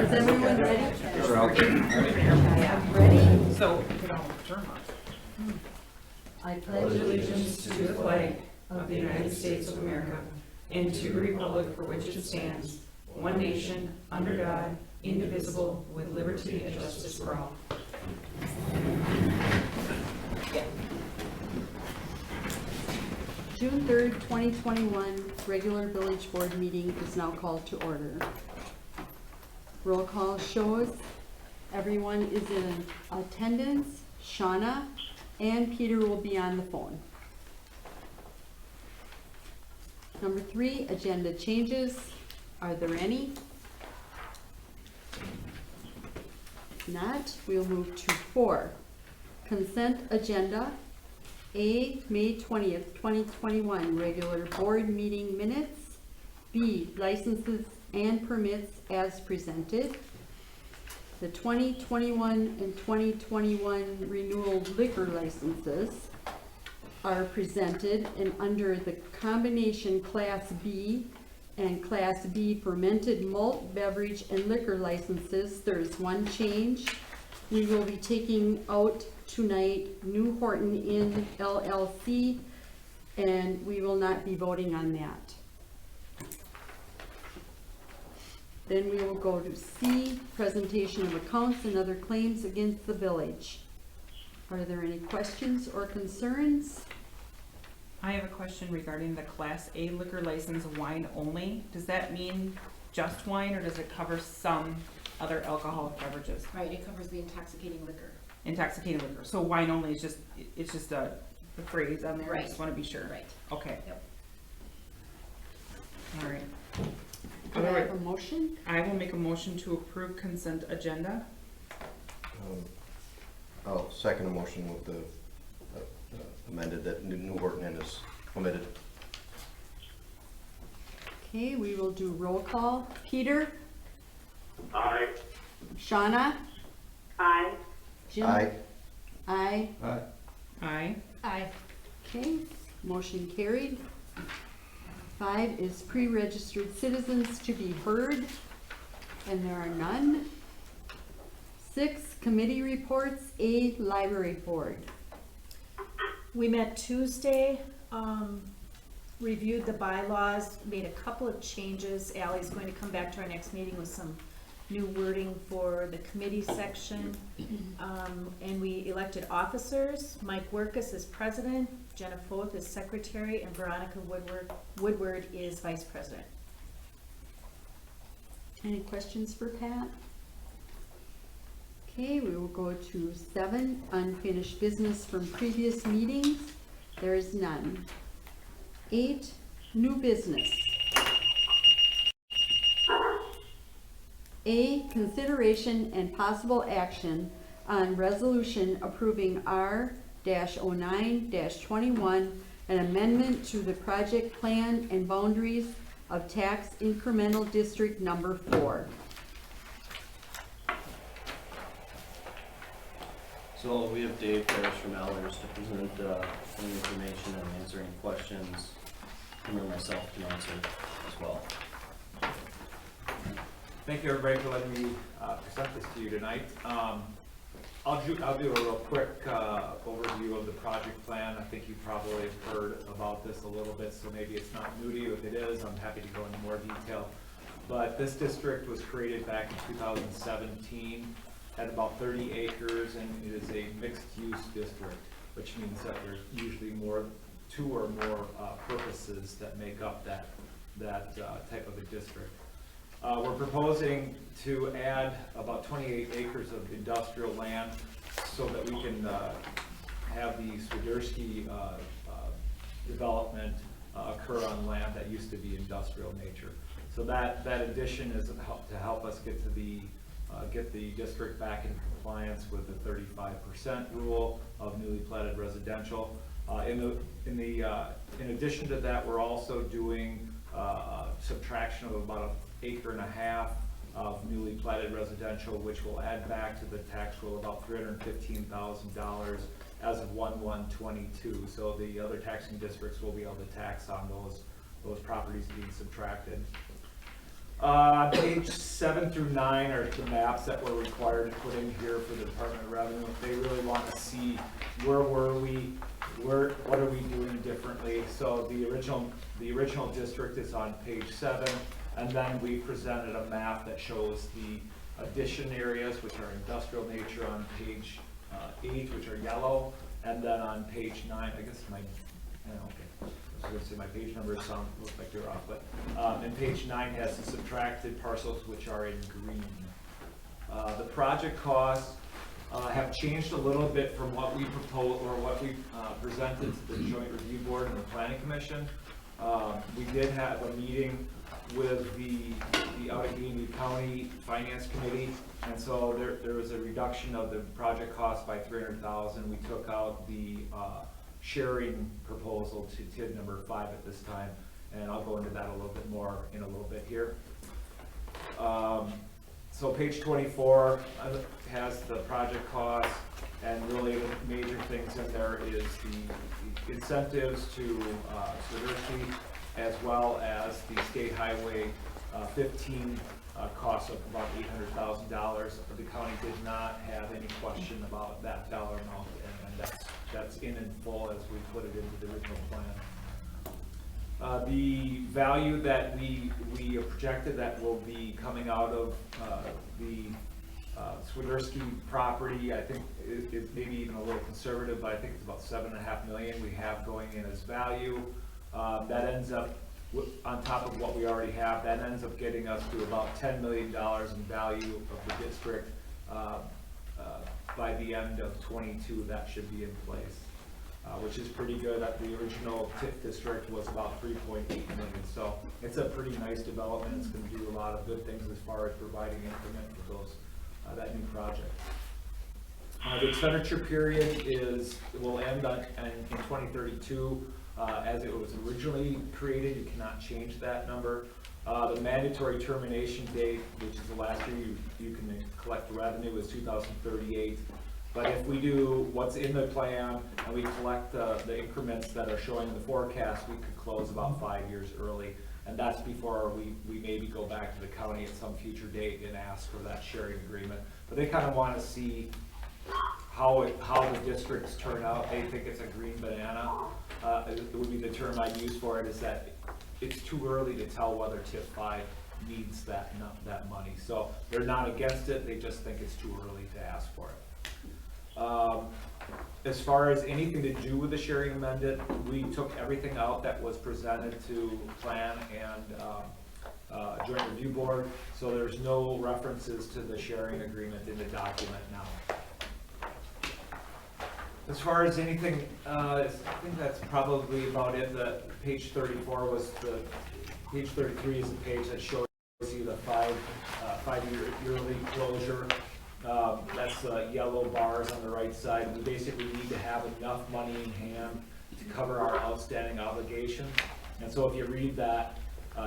Is everyone ready? Sure, I'll get it. I'm ready. So, you know, turn on. I pledge allegiance To the flag of the United States of America and to the republic for which it stands, one nation, under God, indivisible, with liberty and justice for all. June 3rd, 2021, regular village board meeting is now called to order. Roll call shows everyone is in attendance. Shauna and Peter will be on the phone. Number 3, agenda changes. Are there any? Not. We'll move to 4, consent agenda. A, May 20th, 2021, regular board meeting minutes. B, licenses and permits as presented. The 2021 and 2021 renewal liquor licenses are presented, and under the combination Class B and Class B fermented malt beverage and liquor licenses, there's one change. We will be taking out tonight New Horton Inn LLC, and we will not be voting on that. Then we will go to C, presentation of accounts and other claims against the village. Are there any questions or concerns? I have a question regarding the Class A liquor license wine only. Does that mean just wine, or does it cover some other alcoholic beverages? Right, it covers the intoxicating liquor. Intoxicating liquor. So wine only is just, it's just a phrase on there. I just want to be sure. Right. Okay. Yep. All right. Do I have a motion? I will make a motion to approve consent agenda. I'll second a motion with the amended that New Horton Inn is omitted. Okay, we will do roll call. Peter? Aye. Shauna? Aye. Jim? Aye. Aye. Aye. Aye. Aye. Okay, motion carried. 5 is pre-registered citizens to be heard, and there are none. 6, committee reports. A, library board. We met Tuesday, reviewed the bylaws, made a couple of changes. Ally's going to come back to our next meeting with some new wording for the committee section. And we elected officers. Mike Workus is president, Jenna Foth is secretary, and Veronica Woodward is vice president. Any questions for Pat? Okay, we will go to 7, unfinished business from previous meetings. There is none. 8, new business. A, consideration and possible action on resolution approving R-09-21, an amendment to the project plan and boundaries of tax incremental district number 4. So we have Dave Parrish from Allers to present some information and answer any questions. Him or myself can answer as well. Thank you, everybody, for letting me present this to you tonight. I'll do a real quick overview of the project plan. I think you probably have heard about this a little bit, so maybe it's not new to you. If it is, I'm happy to go into more detail. But this district was created back in 2017, had about 30 acres, and it is a mixed-use district, which means that there's usually two or more purposes that make up that type of a district. We're proposing to add about 28 acres of industrial land so that we can have the Swiderski development occur on land that used to be industrial nature. So that addition is to help us get the district back in compliance with the 35% rule of newly platted residential. In addition to that, we're also doing subtraction of about 1.5 acres of newly platted residential, which will add back to the tax roll about $315,000 as of 1/1/22. So the other taxing districts will be able to tax on those properties being subtracted. Page 7 through 9 are the maps that we're required to put in here for the Department of Revenue. They really want to see where were we, what are we doing differently. So the original district is on page 7, and then we presented a map that shows the addition areas, which are industrial nature, on page 8, which are yellow, and then on page 9, I guess my, okay. I was going to say my page numbers look like they're off, but and page 9 has the subtracted parcels, which are in green. The project costs have changed a little bit from what we proposed or what we presented to the Joint Review Board and the Planning Commission. We did have a meeting with the Allegheny County Finance Committee, and so there was a reduction of the project cost by $300,000. We took out the sharing proposal to TID number 5 at this time, and I'll go into that a little bit more in a little bit here. So page 24 has the project cost, and really the major things in there is the incentives to Swiderski, as well as the State Highway 15 cost of about $800,000. The county did not have any question about that dollar amount, and that's in full as we put it into the original plan. The value that we projected that will be coming out of the Swiderski property, I think is maybe even a little conservative, but I think it's about $7.5 million we have going in as value. That ends up, on top of what we already have, that ends up getting us to about $10 million in value of the district. By the end of 22, that should be in place, which is pretty good. The original TIF district was about 3.8 million, so it's a pretty nice development. It's going to do a lot of good things as far as providing increment for those that new project. The expenditure period will end in 2032. As it was originally created, you cannot change that number. The mandatory termination date, which is the last year you can collect revenue, is 2038. But if we do what's in the plan and we collect the increments that are showing in the forecast, we could close about 5 years early. And that's before we maybe go back to the county at some future date and ask for that sharing agreement. But they kind of want to see how the districts turn out. They think it's a green banana. It would be the term I'd use for it, is that it's too early to tell whether TIF 5 needs that money. So they're not against it, they just think it's too early to ask for it. As far as anything to do with the sharing amendment, we took everything out that was presented to Plan and Joint Review Board, so there's no references to the sharing agreement in the document now. As far as anything, I think that's probably about it. The page 34 was page 33 is the page that shows you the five-year yearly closure. That's yellow bars on the right side. We basically need to have enough money in hand to cover our outstanding obligations. And so if you read that,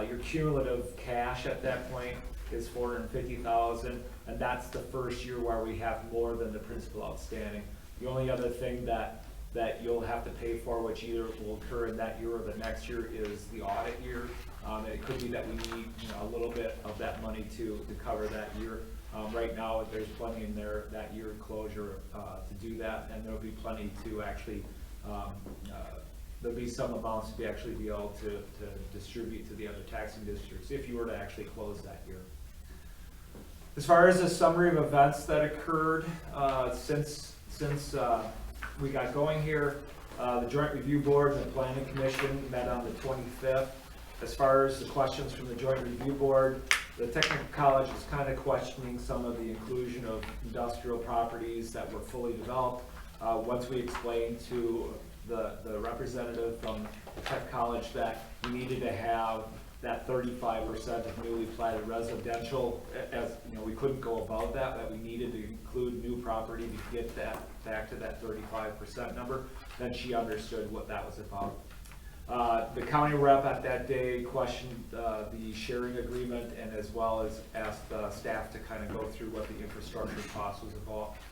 your cumulative cash at that point is $450,000, and that's the first year where we have more than the principal outstanding. The only other thing that you'll have to pay for, which either will occur in that year or the next year, is the audit year. And it could be that we need a little bit of that money to cover that year. Right now, there's plenty in there that year closure to do that, and there'll be plenty to actually. There'll be some amounts to actually be able to distribute to the other taxing districts if you were to actually close that year. As far as a summary of events that occurred since we got going here, the Joint Review Board and the Planning Commission met on the 25th. As far as the questions from the Joint Review Board, the Technical College is kind of questioning some of the inclusion of industrial properties that were fully developed. Once we explained to the representative from the Tech College that we needed to have that 35% of newly platted residential, as you know, we couldn't go above that we needed to include new property to get that back to that 35% number, then she understood what that was about. The county rep at that day questioned the sharing agreement, and as well as asked staff to kind of go through what the infrastructure cost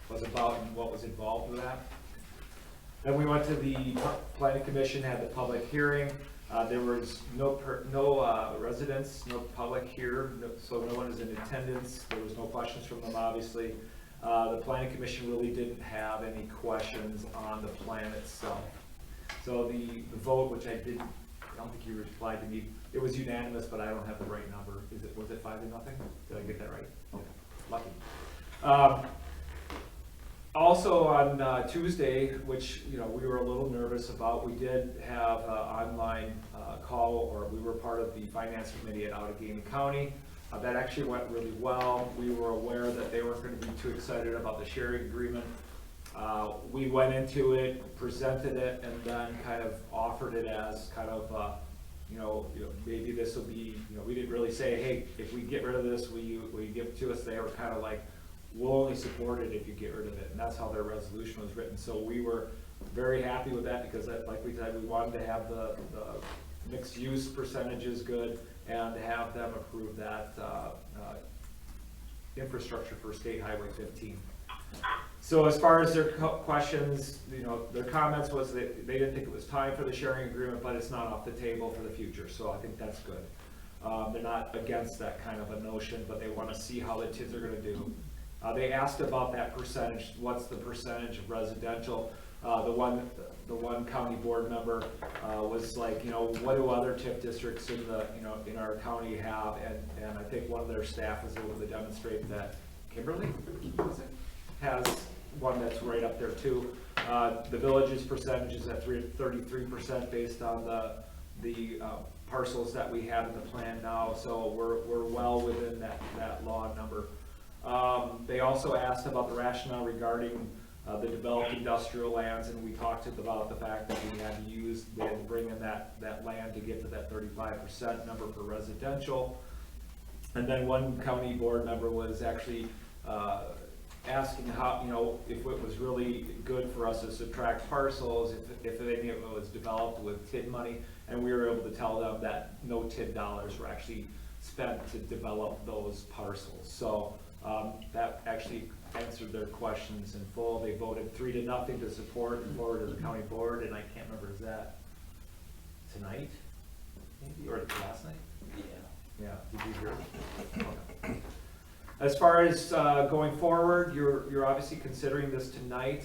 was about and what was involved with that. Then we went to the Planning Commission, had the public hearing. There was no residents, no public here, so no one is in attendance. There was no questions from them, obviously. The planning commission really didn't have any questions on the plan itself. So the vote, which I don't think you replied to me, it was unanimous, but I don't have the right number. Was it 5-0? Did I get that right? Okay, lucky. Also on Tuesday, which we were a little nervous about, we did have an online call, or we were part of the finance committee at Allegheny County. That actually went really well. We were aware that they weren't going to be too excited about the sharing agreement. We went into it, presented it, and then kind of offered it as kind of, maybe this will be, we didn't really say, hey, if we get rid of this, will you give it to us? They were kind of like, we'll only support it if you get rid of it. And that's how their resolution was written. So we were very happy with that because, like we said, we wanted to have the mixed use percentages good and to have them approve that infrastructure for State Highway 15. So as far as their questions, their comments was that they didn't think it was time for the sharing agreement, but it's not off the table for the future. So I think that's good. They're not against that kind of a notion, but they want to see how the TIDs are going to do. They asked about that percentage. What's the percentage of residential? The one county board member was like, what do other TIF districts in in our county have? And I think one of their staff was able to demonstrate that Kimberly has one that's right up there too. The village's percentage is at 33% based on the parcels that we have in the plan now. So we're well within that law number. They also asked about the rationale regarding the developed industrial lands, and we talked about the fact that we had to bring in that land to get to that 35% number for residential. And then one county board member was actually asking how, if it was really good for us to subtract parcels, if any of it was developed with TID money, and we were able to tell them that no TID dollars were actually spent to develop those parcels. So that actually answered their questions in full. They voted 3-0 to support and forward to the county board, and I can't remember, is that tonight, maybe, or last night? Yeah, did you hear? Okay. As far as going forward, you're obviously considering this tonight.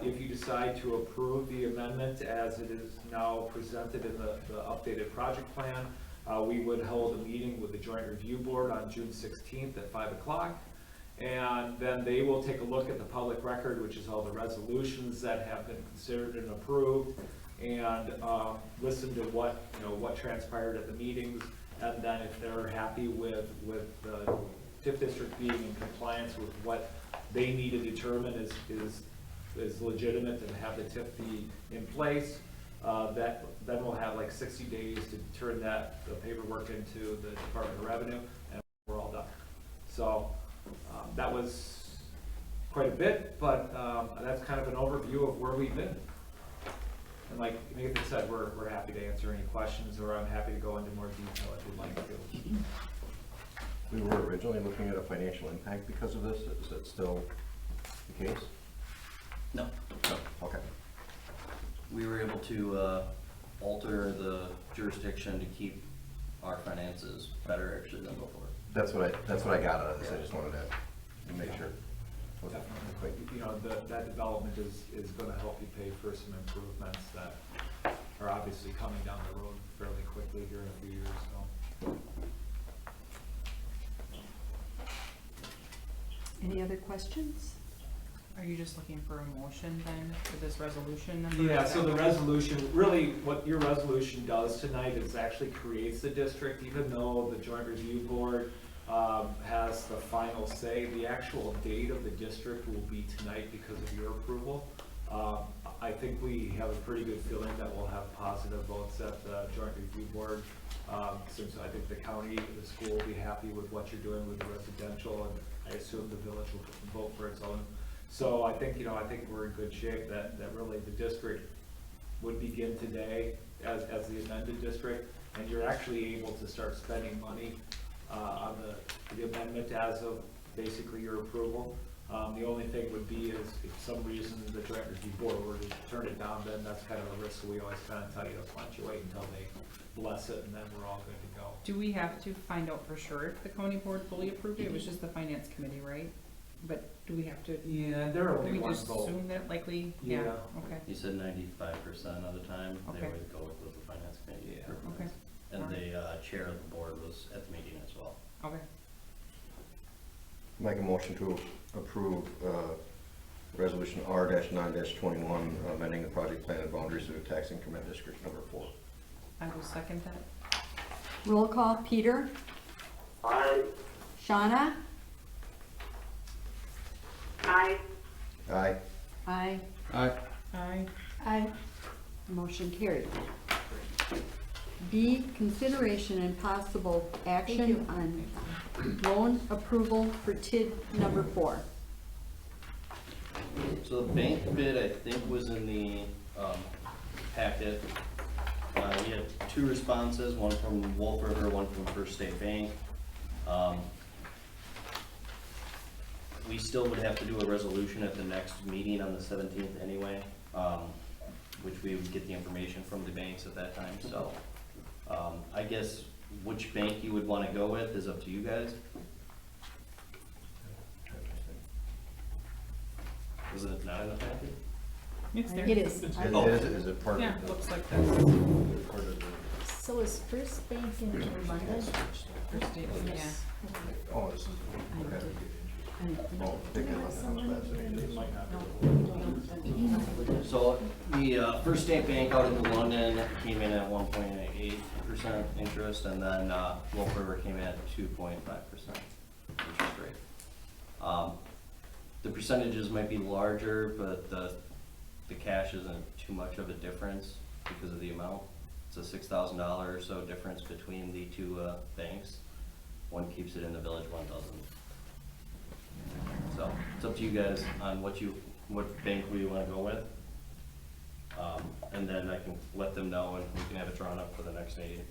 If you decide to approve the amendment as it is now presented in the updated project plan, we would hold a meeting with the Joint Review Board on June 16th at 5 o'clock. And then they will take a look at the public record, which is all the resolutions that have been considered and approved, and listen to what transpired at the meetings. And then if they're happy with the TIF district being in compliance with what they need to determine is legitimate and have the TIF be in place, then we'll have like 60 days to turn the paperwork into the Department of Revenue, and we're all done. So that was quite a bit, but that's kind of an overview of where we've been. And like Nathan said, we're happy to answer any questions, or I'm happy to go into more detail if you'd like to. We were originally looking at a financial impact because of this. Is that still the case? No. No. Okay. We were able to alter the jurisdiction to keep our finances better actually than before. That's what I got out of this. I just wanted to make sure. Okay. Definitely. That development is going to help you pay for some improvements that are obviously coming down the road fairly quickly here in a few years. So. Any other questions? Are you just looking for a motion then for this resolution number? Yeah, so the resolution, really what your resolution does tonight is actually creates the district, even though the Joint Review Board has the final say. The actual date of the district will be tonight because of your approval. I think we have a pretty good feeling that we'll have positive votes at the Joint Review Board, since I think the county, the school will be happy with what you're doing with the residential, and I assume the village will vote for its own. So I think, I think we're in good shape that really the district would begin today as the amended district, and you're actually able to start spending money on the amendment as of basically your approval. The only thing would be is if for some reason the joint review board were to turn it down, then that's kind of a risk. We always kind of tell you, why don't you wait until they bless it, and then we're all good to go. Do we have to find out for sure if the county board fully approved it? It was just the finance committee, right? But do we have to, Yeah, they're do only we one just vote. assume that likely? Yeah. Okay, He said 95% of the time they Okay. would go with what the finance committee Yeah. recommends. Okay. And Alright. the chair of the board was at the meeting as well. okay. Make a motion to approve, resolution R-9-21, amending the project plan and boundaries of the tax increment district number 4. I will second that. Roll call, Peter? Aye. Shawna? Aye. Aye. Aye. Aye. Aye. Aye. Motion carried. B, consideration and possible action on loan approval for TID number 4. So the bank bid, I think, was in the packet. We had 2 responses, one from Wolf River, one from First State Bank. We still would have to do a resolution at the next meeting on the 17th anyway, which we would get the information from the banks at that time, so. I guess which bank you would want to go with is up to you guys. Was it not in the packet? It's there. It is. Is it part of Yeah, the? looks like this. Part of the? So is First Bank in London? First date, yeah. Oh, this is, okay. Oh, they did it. So the First State Bank out in London came in at 1.8% interest, and then Wolf River came in at 2.5% interest rate. The percentages might be larger, but the cash isn't too much of a difference because of the amount. It's a $6,000 or so difference between the 2 banks. One keeps it in the village, one doesn't. So it's up to you guys on what bank we want to go with. And then I can let them know and we can have it drawn up for the next meeting.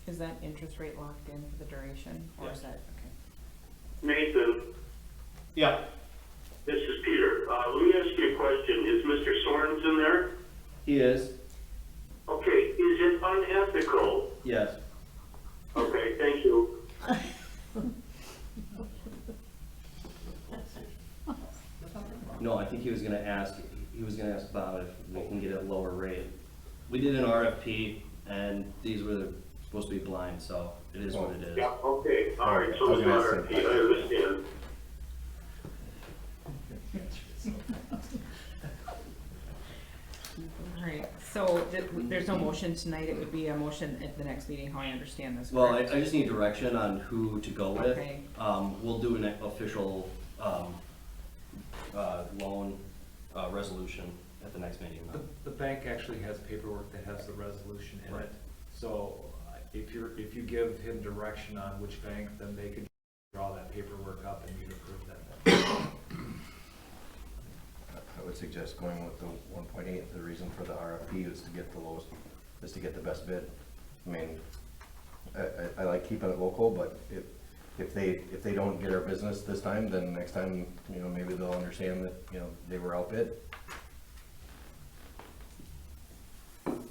Is that interest rate locked in for the duration, or is Yes. that, okay? Nathan, Yeah. this is Peter. Let me ask you a question. Is Mr. Sorensen there? He is. Okay, is it unethical? Yes. Okay, thank you. No, I think he was gonna ask about if we can get a lower rate. We did an RFP and these were supposed to be blind, so it is what it is. Yeah, okay, all right, I so was it's gonna not ask RFP, him. I understand. Alright, so there's no motion tonight, it would be a motion at the next meeting, how I understand this, Well, I correct? just need direction on who to go with. Okay. We'll do an official, loan, resolution at the next meeting. The bank actually has paperwork that has the resolution in Right. it. So if you give him direction on which bank, then they can draw that paperwork up and you'd approve that. I would suggest going with the 1.8. The reason for the RFP is to get the lowest, is to get the best bid. I mean, I like keeping it local, but if they don't get our business this time, then next time, maybe they'll understand that, they were outbid.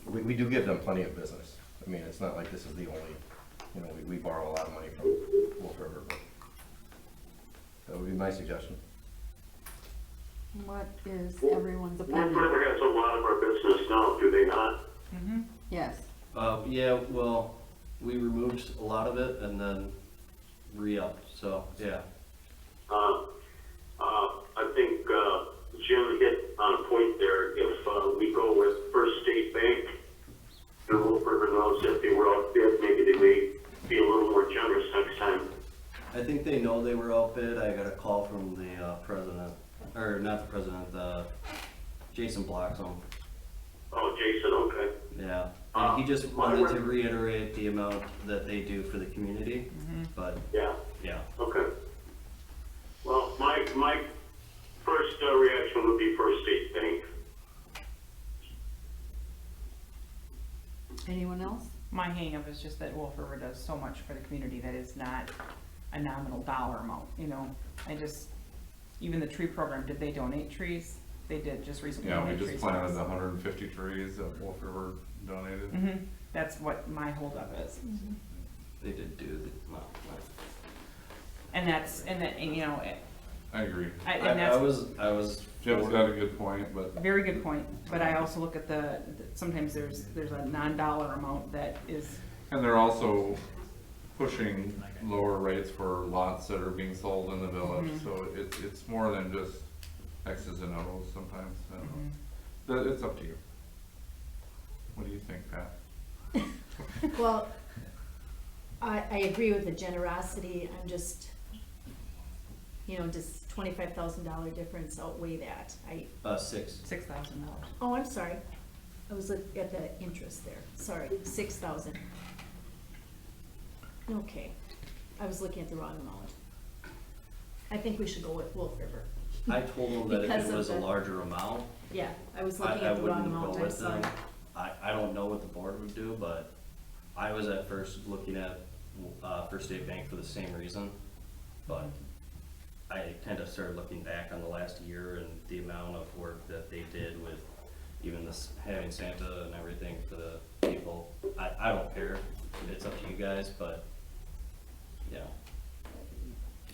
We do give them plenty of business. I mean, it's not like this is the only, we borrow a lot of money from Wolf River, but that would be my suggestion. What is everyone's Wolf opinion? River has a lot of our business now, do they not? Mm-hmm. Yes. Yeah, well, we removed a lot of it and then re-upped, so, yeah. I think Jim hit on a point there. If we go with First State Bank, and Wolf River knows that they were outbid, maybe they may be a little more generous next time. I think they know they were outbid. I got a call from the president, or not the president, Jason Bloxham. Oh, Jason, okay. Yeah, and he just wanted to reiterate the amount that they do for the community, but Yeah, yeah. okay. Well, my first reaction would be First State Bank. Anyone else? My hangup is just that Wolf River does so much for the community that is not a nominal dollar amount, even the tree program, did they donate trees? They did just recently Yeah, we donate trees. just planted 150 trees that Wolf River donated. Mm-hmm, that's what my holdup is. They did do the, well, And that's, and you know, I agree. and that's. I was. Jim's got a good point, but Very good point, but I also look at sometimes there's a non-dollar amount that is, and they're also pushing lower rates for lots that are being sold in the village, so it's more than just X's and O's sometimes. I don't know. But it's up to you. What do you think, Pat? Well, I agree with the generosity, I'm just, does $25,000 difference outweigh that? $6,000. $6,000. Oh, I'm sorry, I was at the interest there, sorry, 6,000. Okay, I was looking at the wrong amount. I think we should go with Wolf River. I told them that if Because it of was a the- larger amount, Yeah, I was I looking at the wrong wouldn't go amount, I'm with sorry. them. I don't know what the board would do, but I was at first looking at First State Bank for the same reason. But I kind of started looking back on the last year and the amount of work that they did with even this, having Santa and everything for the people. I don't care, it's up to you guys, but, yeah.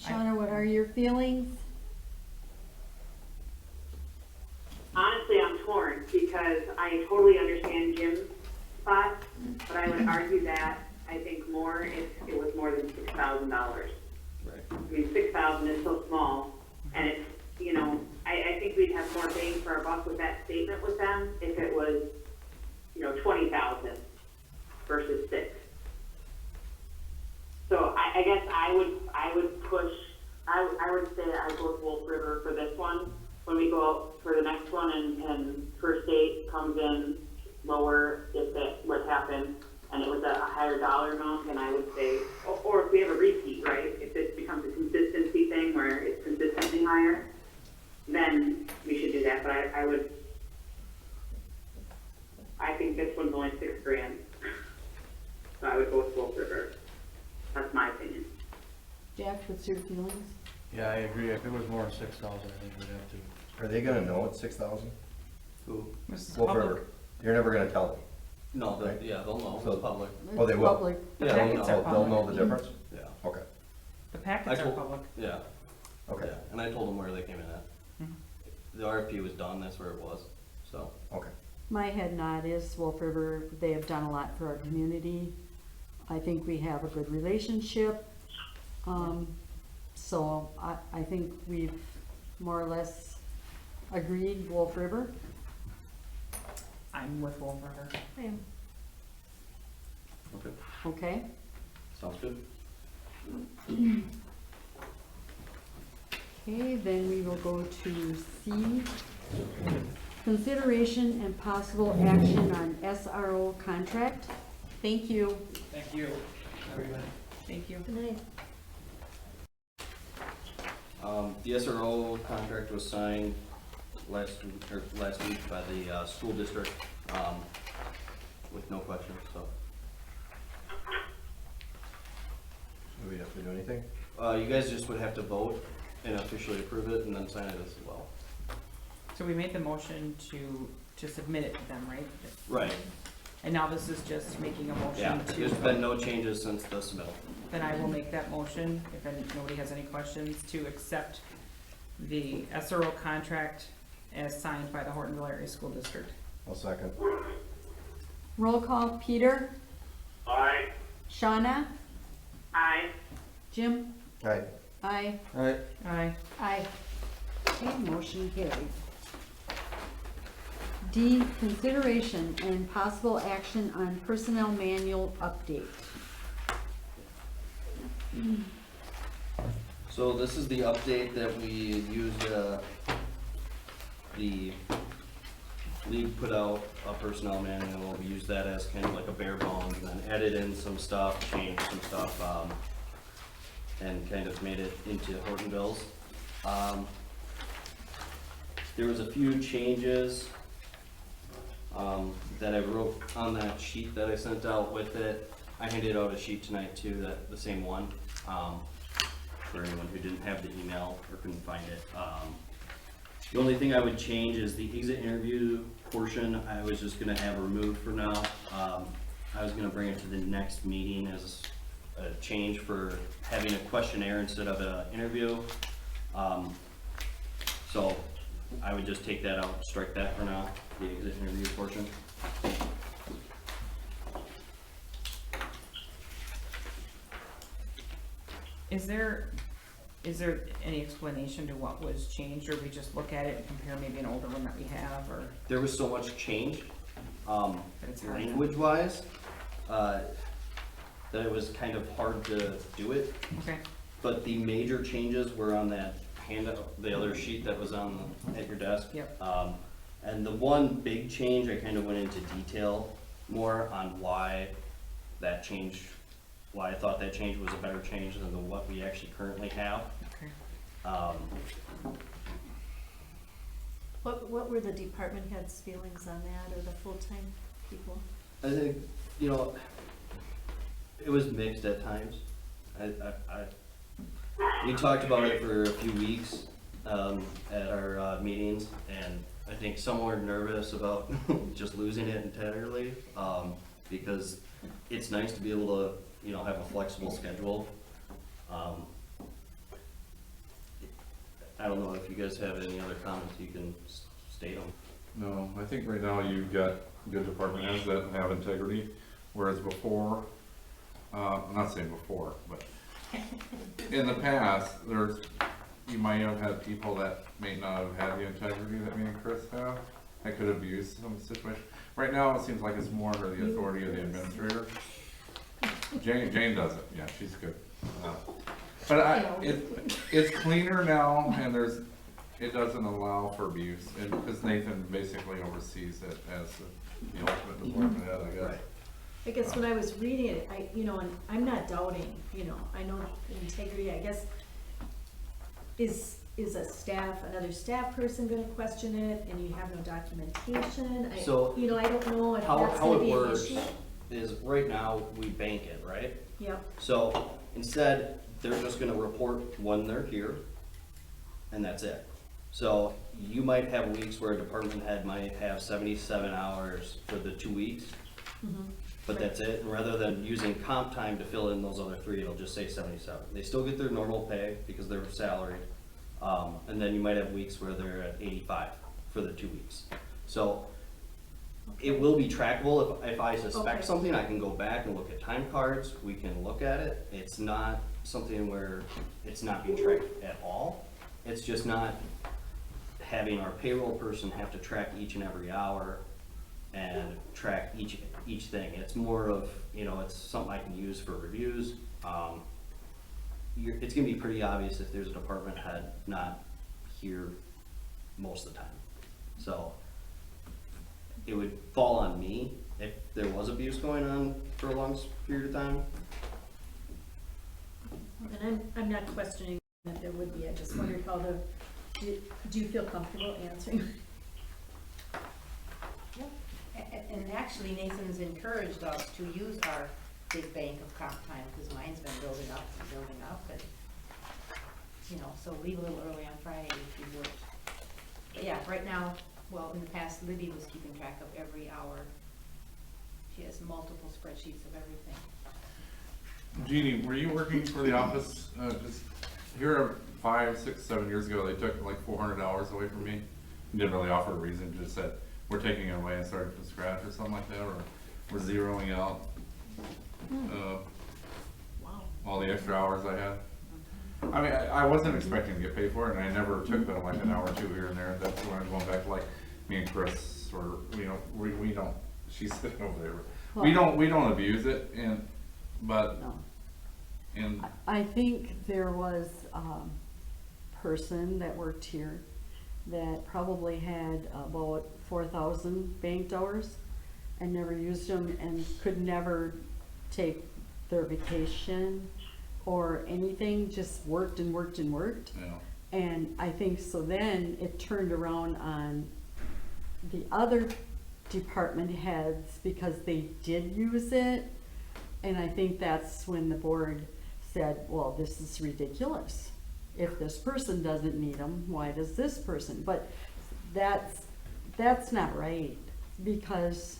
Shauna, what are your feelings? Honestly, I'm torn because I totally understand Jim's spot, but I would argue that I think more if it was more than $6,000. Right. I mean, 6,000 is so small, and it's, I think we'd have more bang for our buck with that statement with them if it was, 20,000 versus 6. So I guess I would push, I would say I go with Wolf River for this one. When we go out for the next one and First State comes in lower, if that would happen, and it was a higher dollar amount, then I would say, or if we have a repeat, right? If this becomes a consistency thing where it's consistently higher, then we should do that. But I think this one's only $6,000. So I would go with Wolf River. That's my opinion. Jack, what's your feelings? Yeah, I agree. If it was more than 6,000, I think we'd have to. Are they gonna know it's 6,000? Who? This is Wolf public. River. You're never gonna tell them. No, yeah, they'll know, So- it's public. Oh, they It's will? public. The Yeah, packets are They'll know public. the difference? Yeah. Okay, The packets I are told- public. Yeah. okay, Yeah, and I told them where they came in at. Mhm. The RFP was done, that's where it was, so. okay. My head nod is Wolf River, they have done a lot for our community. I think we have a good relationship. So I think we've more or less agreed Wolf River. I'm with Wolf River. Okay. Okay, Sounds good. okay, then we will go to C. Consideration and possible action on SRO contract. Thank you. Thank you, everybody. Thank you. Good night. The SRO contract was signed last week by the school district, with no questions, so. Do we have to do anything? You guys just would have to vote and officially approve it and then sign it as well. So we made the motion to submit it to them, right? Right. And now this is just making a Yeah, motion there's to, been no changes since the submittal. then I will make that motion, if nobody has any questions, to accept the SRO contract as signed by the Hortonville Area School District. I'll second. Roll call, Peter, Aye. Shauna, Aye. Jim, Aye. aye, Aye. Aye. aye. Okay, motion carried. D, consideration and possible action on personnel manual update. So this is the update that we used, the league put out a personnel manual, we used that as kind of like a bare bones, and then added in some stuff, changed some stuff, and kind of made it into Hortonville's. There was a few changes, that I wrote on that sheet that I sent out with it. I handed out a sheet tonight too, the same one. for anyone who didn't have the email or couldn't find it. The only thing I would change is the exit interview portion. I was just gonna have removed for now. I was gonna bring it to the next meeting as a change for having a questionnaire instead of an interview. So I would just take that out, strike that for now, the exit interview portion. Is there any explanation to what was changed, or we just look at it and compare maybe an older one that we have, or? There was so much change, It's hard. language-wise, that it was kind of hard to do it. Okay. But the major changes were on that handout, the other sheet that was at your desk. Yep. And the one big change, I kind of went into detail more on why that change, why I thought that change was a better change than the what we actually currently have. Okay. What were the department heads' feelings on that, or the full-time people? I think, you know, it was mixed at times. We talked about it for a few weeks at our meetings, and I think some were nervous about just losing it entirely, because it's nice to be able to, you know, have a flexible schedule. I don't know if you guys have any other comments, you can state them. No, I think right now you've got good department heads that have integrity, whereas before, I'm not saying before, but in the past, you might have had people that may not have had the integrity that me and Chris have, that could abuse some situation. Right now, it seems like it's more under the authority of the administrator. Jane does it, yeah, she's good. But it's cleaner now, and it doesn't allow for abuse, and because Nathan basically oversees it as the ultimate department head, I guess. I guess when I was reading it, and I'm not doubting, I know integrity, I guess, is another staff person gonna question it, and you have no documentation? So, I don't know if How that's gonna it be an works issue. is, right now, we bank it, right? Yep, So instead, they're just gonna report when they're here, and that's it. So you might have weeks where a department head might have 77 hours for the 2 weeks, but that's it. And rather than using comp time to fill in those other 3, it'll just say 77. They still get their normal pay because they're salaried. And then you might have weeks where they're at 85 for the 2 weeks. So it will be trackable. If I suspect Okay. something, I can go back and look at time cards. We can look at it. It's not something where it's not being tracked at all. It's just not having our payroll person have to track each and every hour and track each thing. It's more of, it's something I can use for reviews. It's gonna be pretty obvious if there's a department head not here most of the time. So it would fall on me if there was abuse going on for a long period of time. and I'm not questioning that there would be, I just wondered do you feel comfortable answering? And actually Nathan's encouraged us to use our big bank of comp time, because mine's been building up, and, so leave a little early on Friday if you would. But yeah, right now, well, in the past, Libby was keeping track of every hour. She has multiple spreadsheets of everything. Jeannie, were you working for the office, just here 5, 6, 7 years ago, they took like 400 hours away from me? Didn't really offer a reason, just said, we're taking it away and starting from scratch or something like that, or we're zeroing out Wow. all the extra hours I had. I mean, I wasn't expecting to get paid for it, and I never took but like an hour or 2 here and there. That's when I'm going back to like me and Chris, or we don't. She's sitting over there. We don't abuse it, but No. and I think there was a person that worked here that probably had about 4,000 banked hours and never used them, and could never take their vacation or anything, just worked and worked and worked. And I think so then it turned around on the other department heads because they did use it. And I think that's when the board said, well, this is ridiculous. If this person doesn't need them, why does this person? But that's not right, because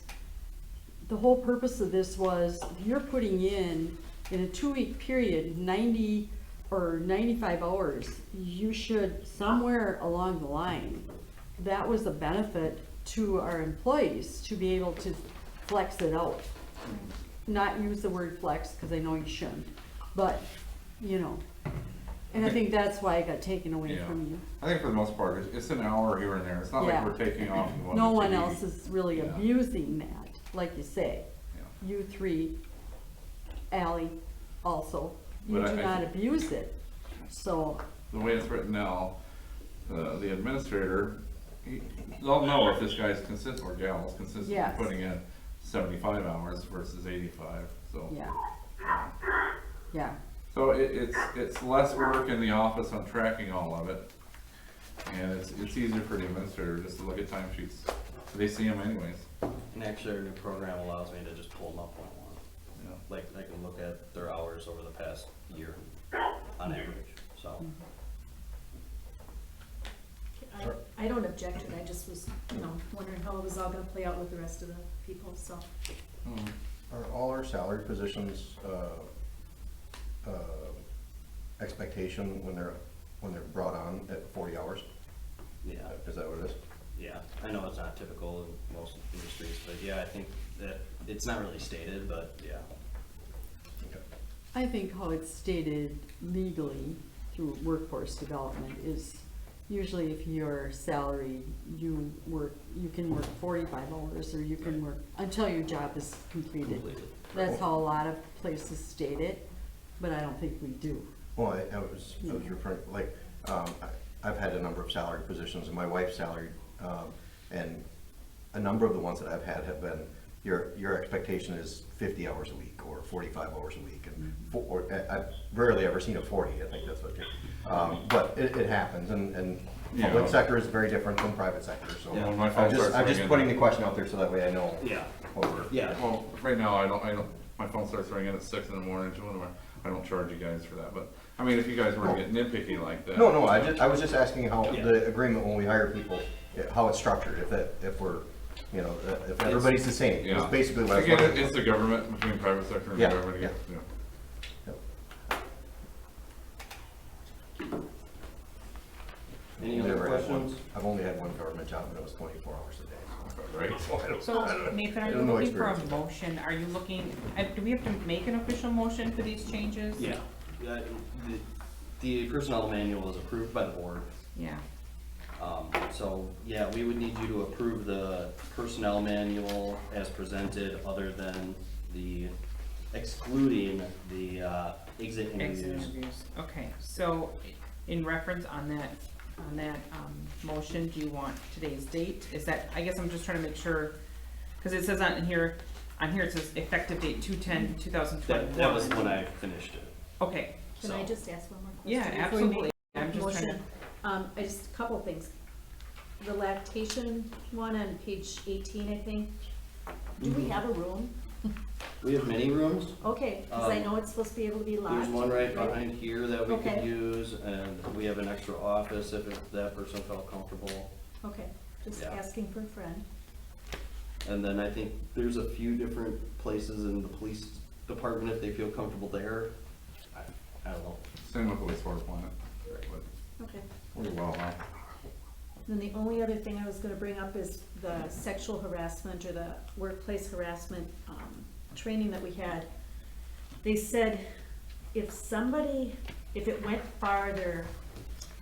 the whole purpose of this was, if you're putting in a 2-week period, 90 or 95 hours, you should, somewhere along the line, that was a benefit to our employees, to be able to flex it out. Not use the word flex, because I know you shouldn't, but, you know, and I think that's why it got taken away Yeah. from you. I think for the most part, it's an hour here and there. It's not like Yeah. we're taking off and going No to one TV. else is really Yeah. abusing that, like you say. Yeah. You three, Ally also, you But do I not think- abuse it, so, The way it's written now, the administrator, they'll know if this guy's consistent, or gal is consistently Yes. putting in 75 hours versus 85, so. yeah. Yeah, So it's less work in the office on tracking all of it. And it's easier for the administrator just to look at timesheets. They see them anyways. And actually, our new program allows me to just pull them up when I want. you know. Like, I can look at their hours over the past year on average, so. I don't object to it, I just was, wondering how it was all gonna play out with the rest of the people, so. Are all our salary positions, expectation when they're brought on at 40 hours? Yeah, Is that what it is? yeah, I know it's not typical in most industries, but yeah, I think that it's not really stated, but yeah. Okay. I think how it's stated legally through workforce development is, usually if you're salaried, you can work 45 hours, or you can work until your job is completed. Completed. That's how a lot of places state it, but I don't think we do. Well, I was referring, like, I've had a number of salary positions, and my wife's salaried, and a number of the ones that I've had have been, your expectation is 50 hours a week, or 45 hours a week, and I've rarely ever seen a 40, I think that's what, but it happens, and Yeah. public sector is very different from private sector, so. Yeah. When my phone starts I'm just ringing- putting the question out there so that way I know. Yeah, what we're- yeah, Well, right now, I don't, my phone starts ringing at 6 in the morning, I don't charge you guys for that, but, I mean, if you guys were to get nitpicky like that. No, I was just asking how Yeah. the agreement when we hire people, how it's structured, if we're, if everybody's the same. Yeah. It's basically what I was Again, looking it's for. the government, between private sector and Yeah, government, again, yeah. yeah. any other Never had one. questions? I've only had one government job, and it was 24 hours a day. Right. So I don't- I So don't- Nathan, I are you don't know looking for a experience. motion? Are you looking, do we have to make an official motion for these changes? Yeah, yeah, the personnel manual was approved by the board. Yeah. So, yeah, we would need you to approve the personnel manual as presented, other than excluding the exit Exit interviews. interviews. Okay, so in reference on that, motion, do you want today's date? Is that, I guess I'm just trying to make sure, because it says on here it says effective date 2/10/2021. That was when I finished it. Okay, Can I So- just ask one more yeah, question? before you make absolutely. I'm a just trying to. motion? I just, a couple things. The lactation one on page 18, I think, do we Mhm. have a room? We have many rooms. Okay, because I know it's supposed to be able to be locked. There's one right behind here that we could Okay. use, and we have an extra office if that person felt comfortable. Okay, just Yeah. asking for a friend. And then I think there's a few different places in the police department if they feel comfortable there. I don't know. Same with the wastewater plant. Okay. Pretty well, huh? Then the only other thing I was gonna bring up is the sexual harassment or the workplace harassment, training that we had. They said if it went farther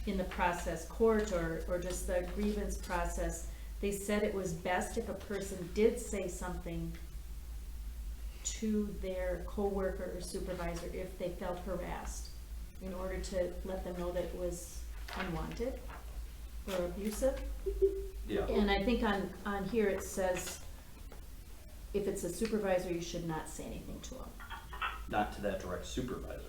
in the process, court or just the grievance process, they said it was best if a person did say something to their coworker or supervisor if they felt harassed, in order to let them know that it was unwanted or abusive. Yeah. And I think on here it says, if it's a supervisor, you should not say anything to them. Not to that direct supervisor.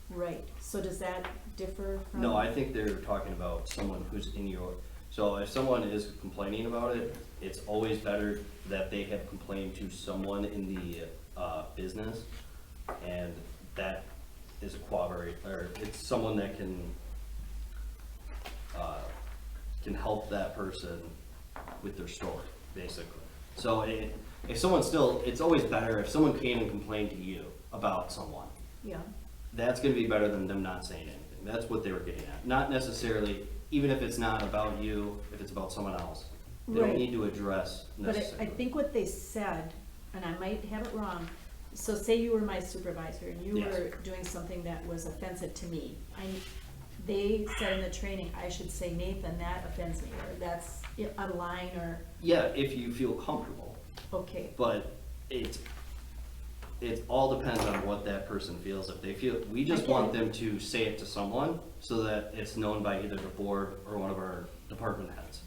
Right, so does that differ from? No, I think they're talking about someone who's in your, so if someone is complaining about it, it's always better that they have complained to someone in the business, and that is a collaborate, or it's someone that can help that person with their story, basically. So if someone still, it's always better if someone came and complained to you about someone. Yeah, That's gonna be better than them not saying anything. That's what they were getting at. Not necessarily, even if it's not about you, if it's about someone else. They don't Right. need to address but I necessarily. think what they said, and I might have it wrong, so say you were my supervisor and you Yes. were doing something that was offensive to me. They said in the training, I should say, Nathan, that offends me, or that's a line, or, Yeah, if you feel comfortable, okay, but it all depends on what that person feels. If they feel, we just get want it. them to say it to someone so that it's known by either the board or one of our department heads.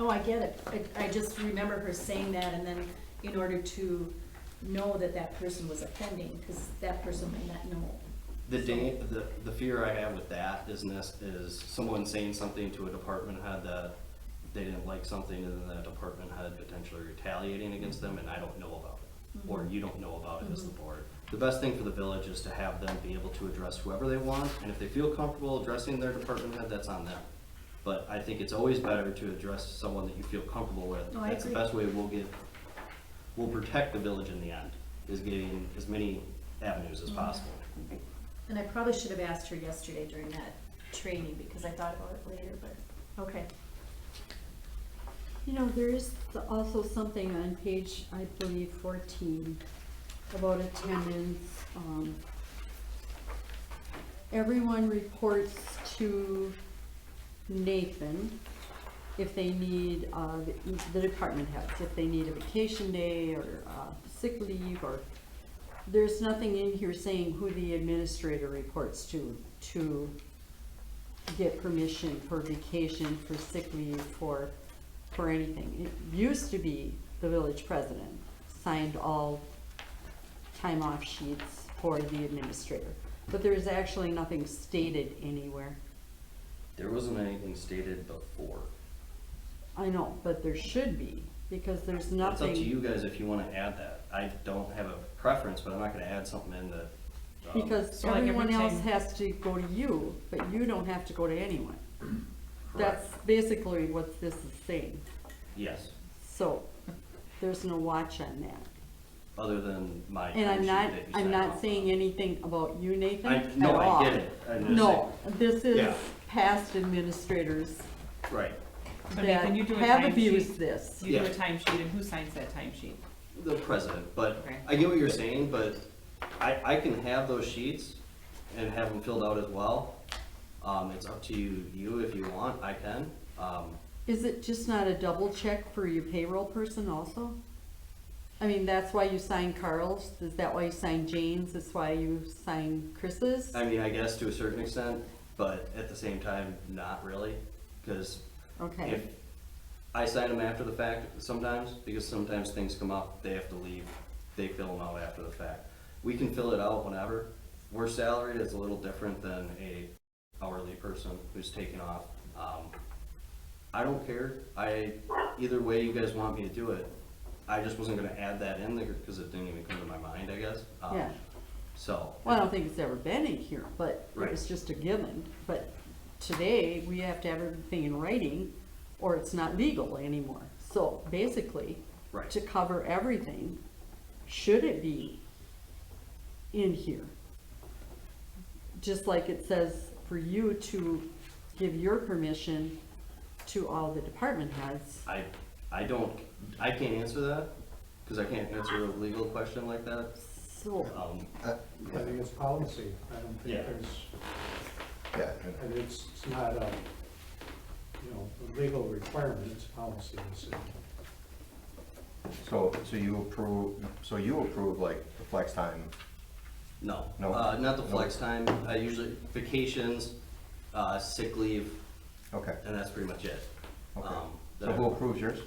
oh, I get it. I just remember her saying that, and then in order to know that that person was offending, because that person might not know. The fear I have with that is someone saying something to a department head that they didn't like something, and then that department head potentially retaliating against them, and I don't know about it, or you don't know about it as the board. The best thing for the village is to have them be able to address whoever they want, and if they feel comfortable addressing their department head, that's on them. But I think it's always better to address someone that you feel comfortable with. No, I That's the agree. best way we'll protect the village in the end, is getting as many avenues as possible. And I probably should have asked her yesterday during that training, because I thought about it later, but, okay. You know, there is also something on page, I believe, 14, about attendance. Everyone reports to Nathan if they need, the department heads, if they need a vacation day or sick leave, or there's nothing in here saying who the administrator reports to get permission for vacation, for sick leave, for anything. It used to be the village president signed all time off sheets for the administrator, but there's actually nothing stated anywhere. There wasn't anything stated before. I know, but there should be, because there's It's nothing. up to you guys if you wanna add that. I don't have a preference, but I'm not gonna add something in that. Because So like everyone else everything- has to go to you, but you don't have to go to anyone. Correct. That's basically what this is saying. Yes, So, there's no watch on that. other than my And I'm timesheet not, that you I'm sign not off saying on. anything about you, Nathan, No, at all. I get it. I'm just No, this is Yeah. past administrators saying- Right. So that Nathan, you do a have timesheet. abused this. You do a Yeah. timesheet, and who signs that timesheet? The president, but Okay. I get what you're saying, but I can have those sheets and have them filled out as well. It's up to you if you want, I can. Is it just not a double check for your payroll person also? I mean, that's why you sign Carl's, is that why you sign Jane's, that's why you sign Chris's? I mean, I guess to a certain extent, but at the same time, not really, because Okay, if I sign them after the fact sometimes, because sometimes things come up, they have to leave, they fill them out after the fact. We can fill it out whenever. We're salaried, it's a little different than a hourly person who's taking off. I don't care, either way you guys want me to do it, I just wasn't gonna add that in there, because it didn't even come to my mind, I guess. yeah. So. Well, I don't think it's ever been in here, but it Right. was just a given. But today, we have to have everything in writing, or it's not legal anymore. So basically, Right. to cover everything, should it be in here? Just like it says for you to give your permission to all the department heads. I can't answer that, because I can't answer a legal question like that. So, I think it's policy. I don't think Yeah. there's, Yeah, and it's not a, a legal requirement, it's policy. so you approve like the flex time, No, No? not the No. flex time, I usually, vacations, sick leave, okay, and that's pretty much it. okay. that So I- who approves yours?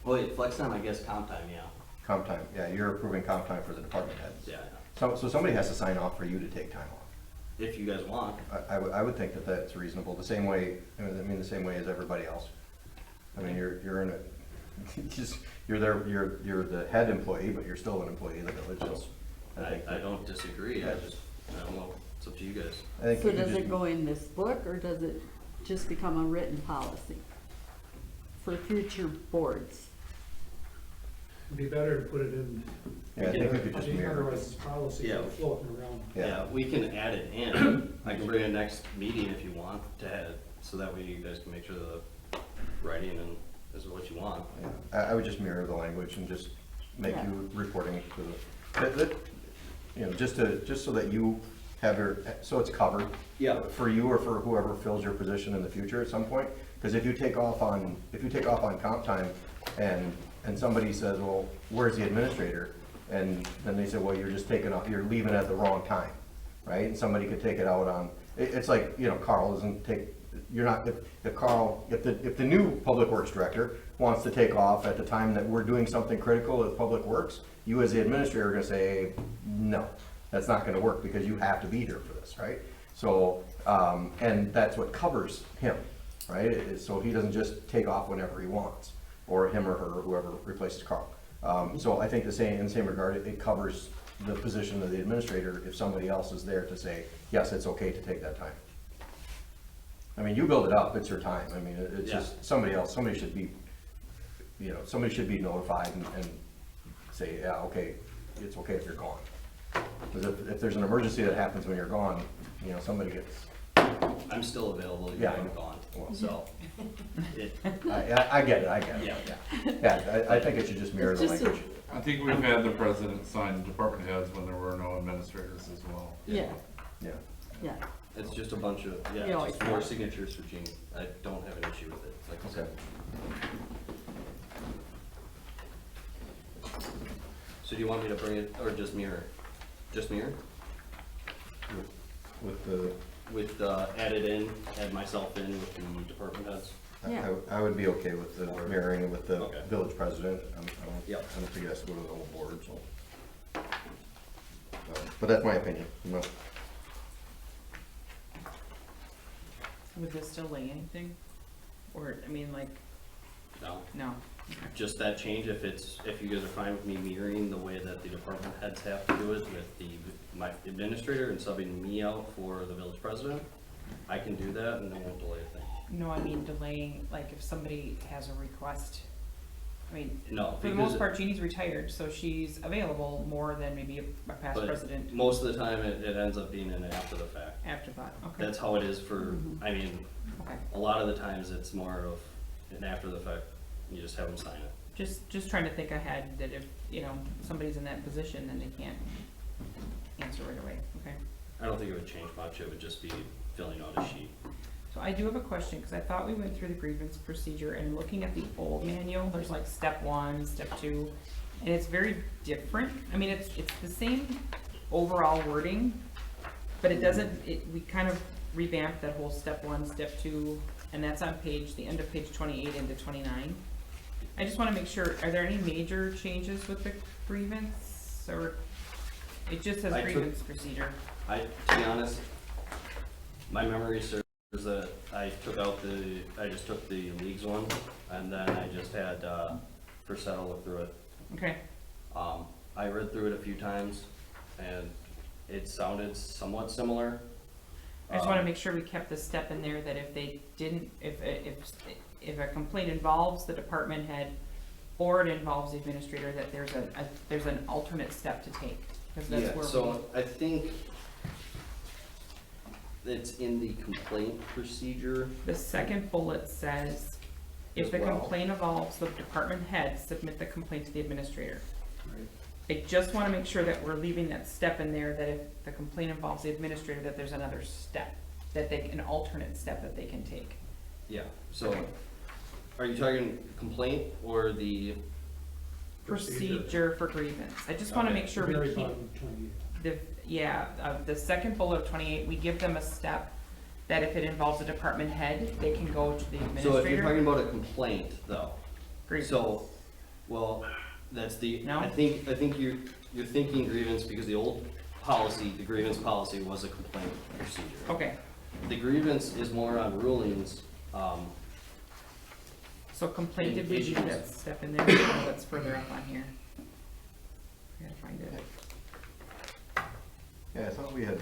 Wait, flex time, I guess comp time, yeah, Comp time, yeah, you're approving comp time for the department heads. yeah, So somebody has to sign off for you to take time off. if you guys want. I would think that that's reasonable, the same way, the same way as everybody else. I mean, you're in a, you're there, you're the head employee, but you're still an employee of the village, so. I don't disagree, I just, I don't know, it's up to you guys. I think So you could does just- it go in this book, or does it just become a written policy for future boards? It'd be better to put it in, Yeah, I think we could I just think mirror. otherwise it's policy Yeah. floating around. Yeah, we can add it in. I can bring it next meeting if you want to add it, so that way you guys can make sure the writing and is what you want. Yeah, I would just mirror the language and just make Yeah. you reporting to you know, just so that you have so it's covered. Yeah. For you or for whoever fills your position in the future at some point. Because if you take off on comp time and somebody says, well, where's the administrator? And then they say, well, you're just taking off, you're leaving at the wrong time, right? And somebody could take it out on, it's like, you know, Carl doesn't take, you're not, if the new public works director wants to take off at the time that we're doing something critical at public works, you as the administrator are gonna say, no, that's not gonna work because you have to be here for this, right? So, and that's what covers him, right? So he doesn't just take off whenever he wants, or him or her, whoever replaces Carl. So I think in the same regard, it covers the position of the administrator if somebody else is there to say, yes, it's okay to take that time. I mean, you build it up, it's your time. I mean, it's Yeah. just somebody should be, you know, somebody should be notified and say, yeah, okay, it's okay if you're gone. Because if there's an emergency that happens when you're gone, you know, somebody gets, I'm still available, even Yeah. though I'm gone, so. It, I get it, Yeah. Yeah, I think it should just mirror It's the just a- language. I think we've had the president sign department heads when there were no administrators as well. Yeah, Yeah. yeah. It's just a bunch of, You yeah, always just more have. signatures for Jeannie. I don't have an issue with it, like I said. So do you want me to bring it, or just mirror? Just mirror? With the, With, add it in, add myself in with the department heads? Yeah. I would be okay with the mirroring it with the Okay. village president. Yep. I don't think it has to go to the whole board, so. But that's my opinion, you know. Would this delay anything? Or, I mean, like, No, no, just that change, if you guys are fine with me mirroring the way that the department heads have to do it with my administrator and subbing me out for the village president, I can do that and it won't delay a thing. no, I mean delaying, like if somebody has a request. I mean, No, for the because most part, Jeannie's retired, so she's available more than maybe a past But president most of the time, it ends up being an after the fact. afterthought, okay, That's how it is for, I mean, okay. a lot of the times it's more of an after the fact, you just have them sign it. Just trying to think ahead, that if, you know, somebody's in that position, then they can't answer right away, okay? I don't think it would change much, it would just be filling out a sheet. So I do have a question, because I thought we went through the grievance procedure, and looking at the old manual, there's like step 1, step 2, and it's very different. I mean, it's the same overall wording, but it doesn't, we kind of revamped that whole step 1, step 2, and that's on the end of page 28 into 29. I just want to make sure, are there any major changes with the grievance, or it just says I took- grievance procedure? To be honest, my memory serves that I just took the leagues one, and then I just had, Priscilla look through it. Okay, I read through it a few times, and it sounded somewhat similar. I just want to make sure we kept the step in there that if they didn't, if a complaint involves the department head or it involves the administrator, that there's an alternate step to take, because that's Yeah, where so I think it's in the complaint procedure. the second bullet says, if the As well. complaint involves the department head, submit the complaint to the administrator. I just want to make sure that we're leaving that step in there, that if the complaint involves the administrator, that there's another step, an alternate step that they can take. Yeah, so, Okay. are you talking complaint or the, Procedure for grievance. I just want to Okay. make sure we Very keep bottom 28. the second bullet of 28, we give them a step that if it involves a department head, they can go to the so if you're administrator. talking about a complaint though, Grievance. so, well, that's the, No? I think you're thinking grievance because the old policy, the grievance policy was a complaint procedure. Okay, The grievance is more on rulings, so complaint, did we do Indications. that step in there? No, that's further up on here. I gotta find it. Yeah, I thought we had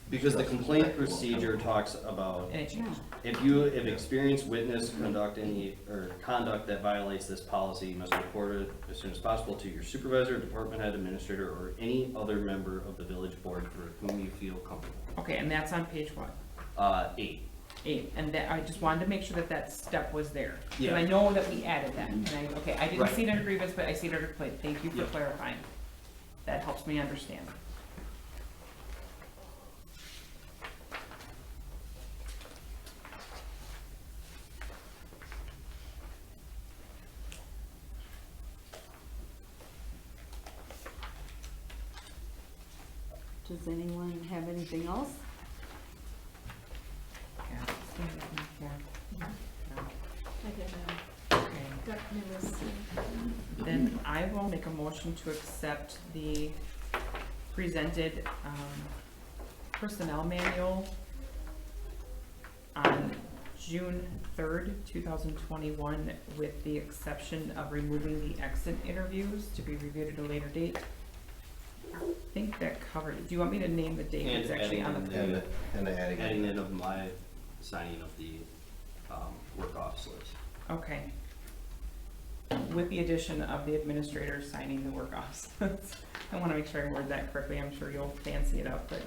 Because the complaint procedure talks about And it changed. if you have experienced, witnessed, conduct any, or conduct that violates this policy, you must report it as soon as possible to your supervisor, department head, administrator, or any other member of the village board for whom you feel comfortable. Okay, and that's on page what? 8. 8, and that, I just wanted to make sure that that step was there. Yeah. And I know that we added that, and I didn't Right. see it under grievance, but I see it under complaint. Thank you for Yeah. clarifying. That helps me understand. Does anyone have anything else? Yeah, it's gonna be more. No. I did, Okay. got nervous. Then I will make a motion to accept the presented personnel manual on June 3rd, 2021, with the exception of removing the exit interviews to be reviewed at a later date. I think that covered it. Do you want me to name the date And that's actually on adding the? in And the adding. Adding in of my signing of the work office list. Okay. With the addition of the administrator signing the work offs. I wanna make sure I word that correctly. I'm sure you'll fancy it up, but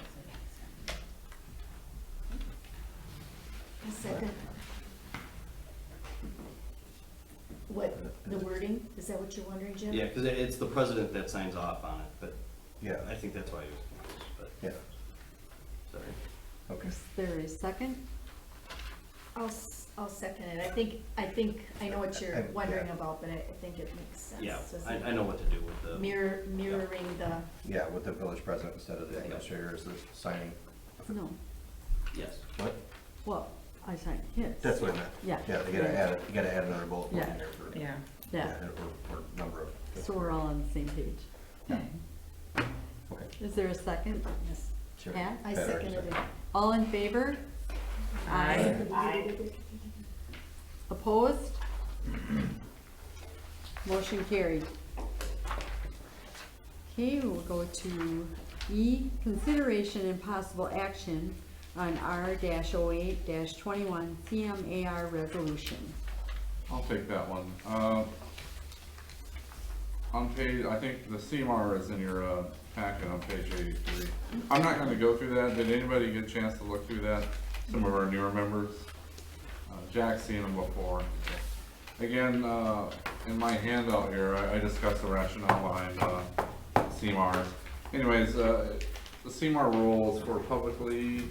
A second. What, the wording, is that what you're wondering, Jim? Yeah, because it's the president that signs off on it, but Yeah, I think that's why he was confused, but, yeah, sorry. okay. Is there a second? I'll second it. I think, I know what you're wondering Yeah. about, but I think it makes sense. Yeah, doesn't I it? know what to do with the. Mirroring the, Yeah, with the village president instead of the administrator as the signing. No. Yes. What? Well, I signed his. That's what I meant. Yeah. Yeah, you gotta add, you gotta add another bullet point Yeah. in there for. yeah. Yeah, Or number of. so we're all on the same page. Okay. Is there a second? yes, Sure. Pat? I Pat already seconded it. All in favor? Aye. Opposed? Motion carried. Okay, we'll go to E, consideration and possible action on R-08-21 CMAR resolution. I'll take that one. On page, I think the CMAR is in your packet on page 83. I'm not gonna go through that. Did anybody get a chance to look through that? Some of our newer members? Jack's seen them before. Again, in my handout here, I discussed the rationale behind CMARs. Anyways, the CMAR rules for publicly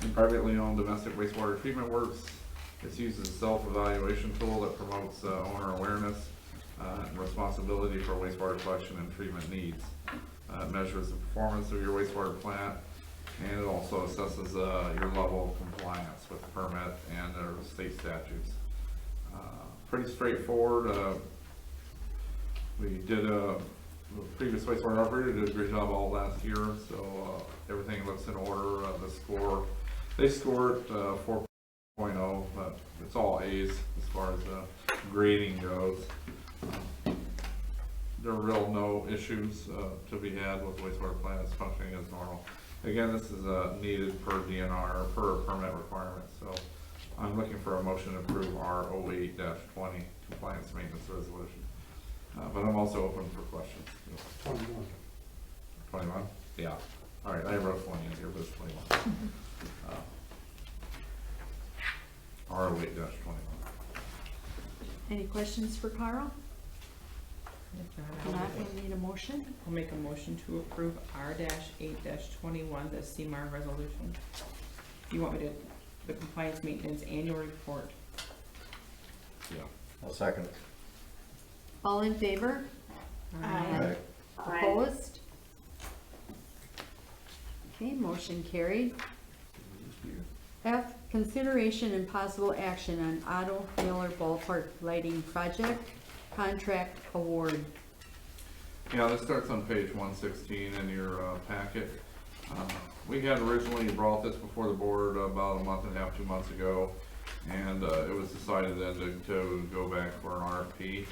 and privately owned domestic wastewater treatment works. It's used as a self-evaluation tool that promotes owner awareness and responsibility for wastewater collection and treatment needs. It measures the performance of your wastewater plant, and it also assesses your level of compliance with the permit and the state statutes. Pretty straightforward. We did the previous wastewater operator did a great job all last year, so everything looks in order. The score, they scored 4.0, but it's all A's as far as grading goes. There are real no issues to be had with wastewater plant. It's functioning as normal. Again, this is needed per DNR, per permit requirement, so I'm looking for a motion to approve our 08-20 compliance maintenance resolution. But I'm also open for questions. 21. 21? Yeah. All right, I wrote 20 in here, but it's 21. Our 08-21. Any questions for Carl? If not, If not, we need a motion. I'll make a motion to approve R-8-21, the CMAR resolution. Do you want me to, the compliance maintenance annual report? Yeah. I'll second it. All in favor? Aye. Opposed? Okay, motion carried. F, consideration and possible action on Otto Miller Ballpark lighting project contract award. Yeah, this starts on page 116 in your packet. We had originally brought this before the board about a month and a half, 2 months ago, and it was decided then to go back for an RFP.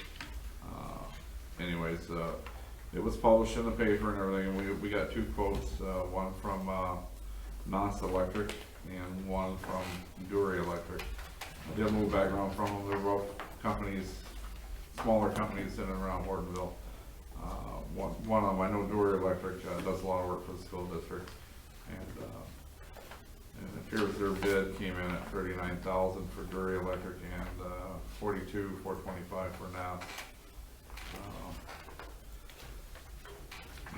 Anyways, it was published in the paper and everything, and we got two quotes, one from NOS Electric and one from Dury Electric. I did a little background from them. They're both companies, smaller companies in and around Hortonville. One of them, I know Dury Electric does a lot of work for the school district, and it appears their bid came in at $39,000 for Dury Electric and $42,425 for NOS.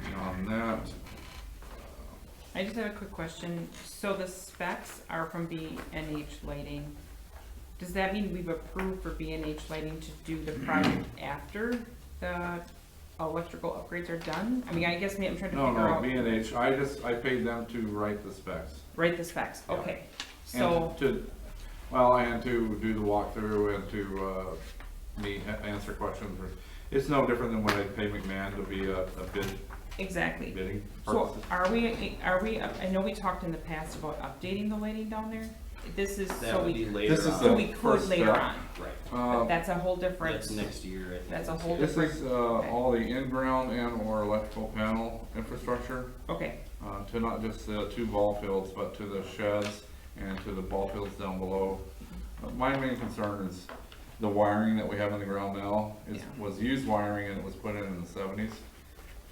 Beyond that, I just have a quick question. So the specs are from B&H Lighting. Does that mean we've approved for B&H Lighting to do the project after the electrical upgrades are done? I mean, I guess maybe I'm trying to figure out. B&H, I paid them to write the specs. Write the specs, Yeah. okay. And So, and to do the walkthrough and to answer questions. It's no different than when I pay McMahon to be a exactly. bidding So purposes. are we, I know we talked in the past about updating the lighting down there. This is That so would be we, later This is on. so we the could first later step. on. Right, But that's a whole different, that's next year, I think. that's a whole This different. is all the in-ground and or electrical panel infrastructure, Okay, to not just the 2 ball fields, but to the sheds and to the ball fields down below. My main concern is the wiring that we have in the ground now was used wiring, and it was put in the 70s.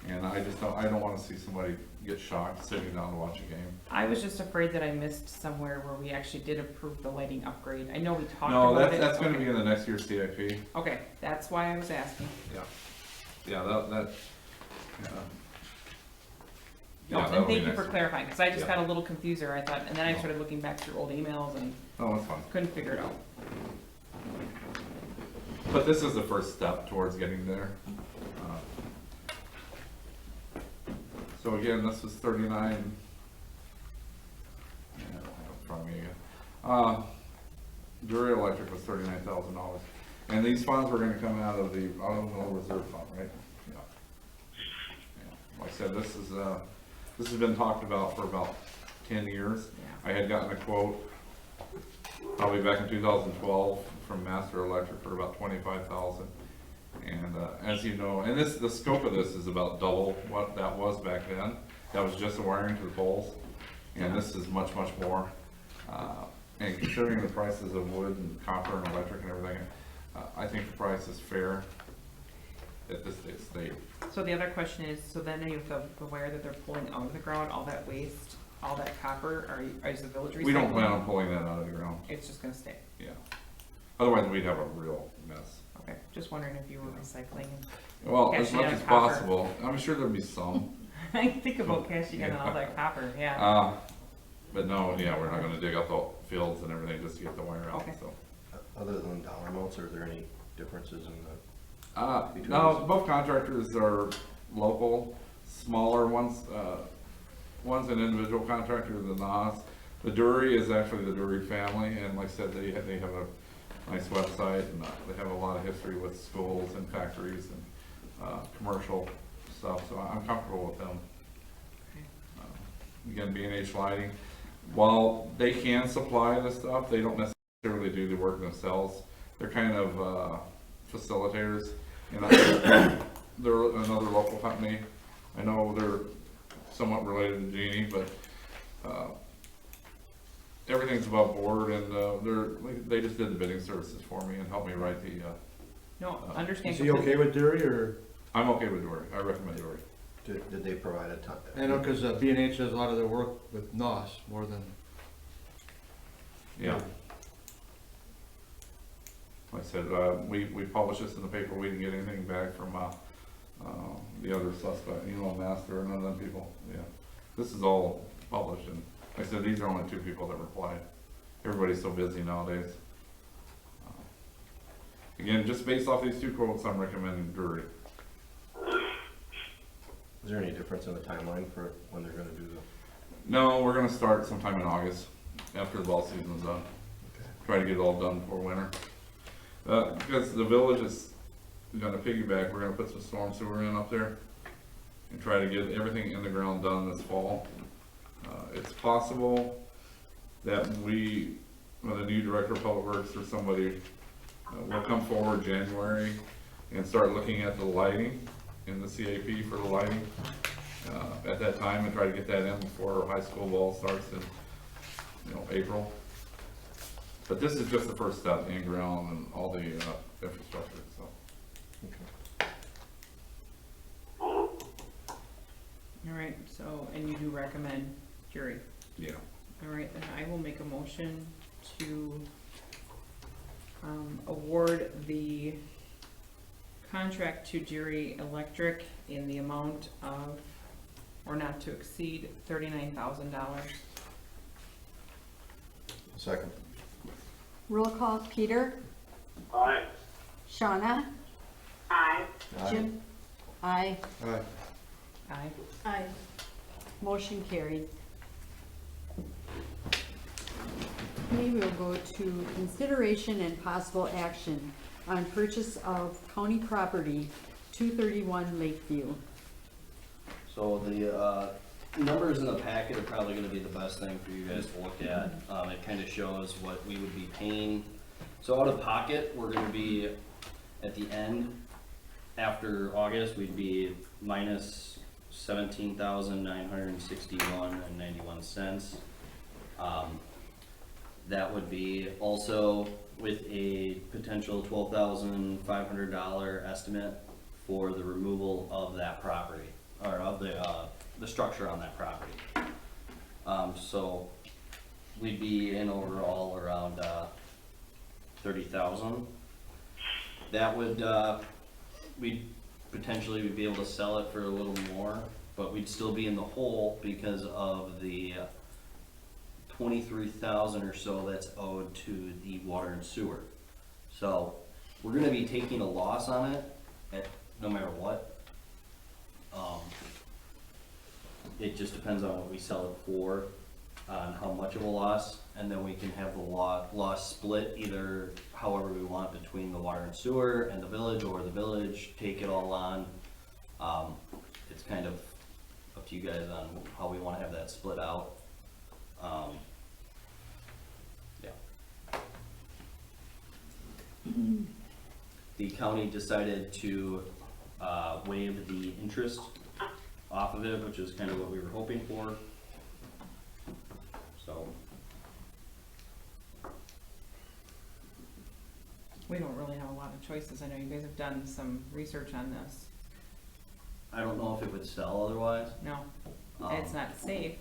And I don't wanna see somebody get shocked sitting down to watch a game. I was just afraid that I missed somewhere where we actually did approve the lighting upgrade. I know we talked No, about it. that's gonna Okay. be in the next year's CIP. Okay, that's why I was asking. Yeah, No, yeah, and that'll be thank you next for year. clarifying, because I just Yeah. got a little confused there, I thought, and then I No. started looking back through old emails and Oh, that's fine. couldn't figure it out. But this is the first step towards getting there. So again, this was 39. Yeah, I don't have it in front of me again. Dury Electric was $39,000. And these funds were gonna come out of the automobile reserve fund, right? Yeah. Like I said, this has been talked about for about 10 years. Yeah. I had gotten a quote probably back in 2012 from Master Electric for about $25,000. And as you know, and the scope of this is about double what that was back then. That was just the wiring to the poles, and this is much, much more. And considering the prices of wood and copper and electric and everything, I think the price is fair at this stage. So the other question is, so then you have the wire that they're pulling out of the ground, all that waste, all that copper, is the village recycling? We don't plan on pulling that out of the ground, It's just gonna stay. yeah. Otherwise, we'd have a real mess. Okay, just wondering if you were recycling. Well, as Cashing much out as copper. possible. I'm sure there'll be some. I think about cashing in all that copper, yeah. But no, yeah, we're not gonna dig up the fields and everything just to get the wire out, Okay. so. Other than dollar amounts, are there any differences in the, No, both contractors are local, smaller ones, one's an individual contractor, the NOS. The Dury is actually the Dury family, and like I said, they have a nice website, and they have a lot of history with schools and factories and, commercial stuff, so I'm comfortable with them. Again, B&H Lighting, while they can supply the stuff, they don't necessarily do the work themselves. They're kind of, facilitators, and they're another local company. I know they're somewhat related to Genie, but, everything's above board, and, they just did the bidding services for me and helped me write the, No, understand. Is he okay with Dury, or? I'm okay with Dury, I recommend Dury. did they provide a ton? I know, because B&H does a lot of their work with NOS more than. Yeah. Like I said, we published this in the paper, we didn't get anything back from, the other suspect, Master and none of them people, yeah. This is all published, and like I said, these are only 2 people that replied. Everybody's so busy nowadays. Again, just based off these 2 quotes, I'm recommending Dury. Is there any difference in the timeline for when they're gonna do the? No, we're gonna start sometime in August, after the ball season's done. Try to get it all done before winter. Because the village is gonna piggyback, we're gonna put some storm sewer in up there and try to get everything in the ground done this fall. It's possible that the new director of public works or somebody will come forward January and start looking at the lighting in the CAP for the lighting. at that time and try to get that in before high school ball starts in, April. But this is just the first step, the in-ground and all the, infrastructure, so. All right, so, and you do recommend Jerry? Yeah. All right, then I will make a motion to award the contract to Jerry Electric in the amount of, or not to exceed, $39,000. Second. Roll call, Peter, Aye. Shauna, Aye. Jim, aye, Aye. Aye. Aye. motion carried. We will go to consideration and possible action on purchase of county property, 231 Lakeview. So the numbers in the packet are probably gonna be the best thing for you guys to look at. It kinda shows what we would be paying. So out of pocket, we're gonna be, at the end, after August, we'd be minus $17,961.91. That would be also with a potential $12,500 estimate for the removal of that property, or of the structure on that property. So we'd be in overall around 30,000. That would, we'd potentially be able to sell it for a little more, but we'd still be in the hole because of the 23,000 or so that's owed to the water and sewer. So we're gonna be taking a loss on it at no matter what. It just depends on what we sell it for, on how much of a loss, and then we can have the loss split either however we want between the water and sewer and the village, or the village take it all on. It's kind of up to you guys on how we wanna have that split out. Yeah. The county decided to waive the interest off of it, which is kind of what we were hoping for. So, We don't really have a lot of choices. I know you guys have done some research on this. I don't know if it would sell otherwise. No, it's not safe,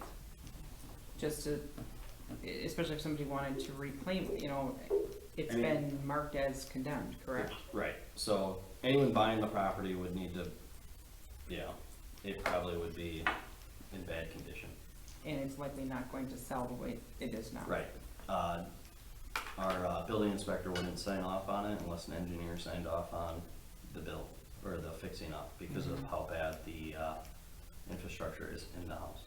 just to, especially if somebody wanted to reclaim, it's I mean- been marked as condemned, correct? Right, so anyone buying the property would need to, it probably would be in bad condition. And it's likely not going to sell the way it is now. Right. Our building inspector wouldn't sign off on it unless an engineer signed off on the bill, or the fixing up, because of how bad the infrastructure is in the house.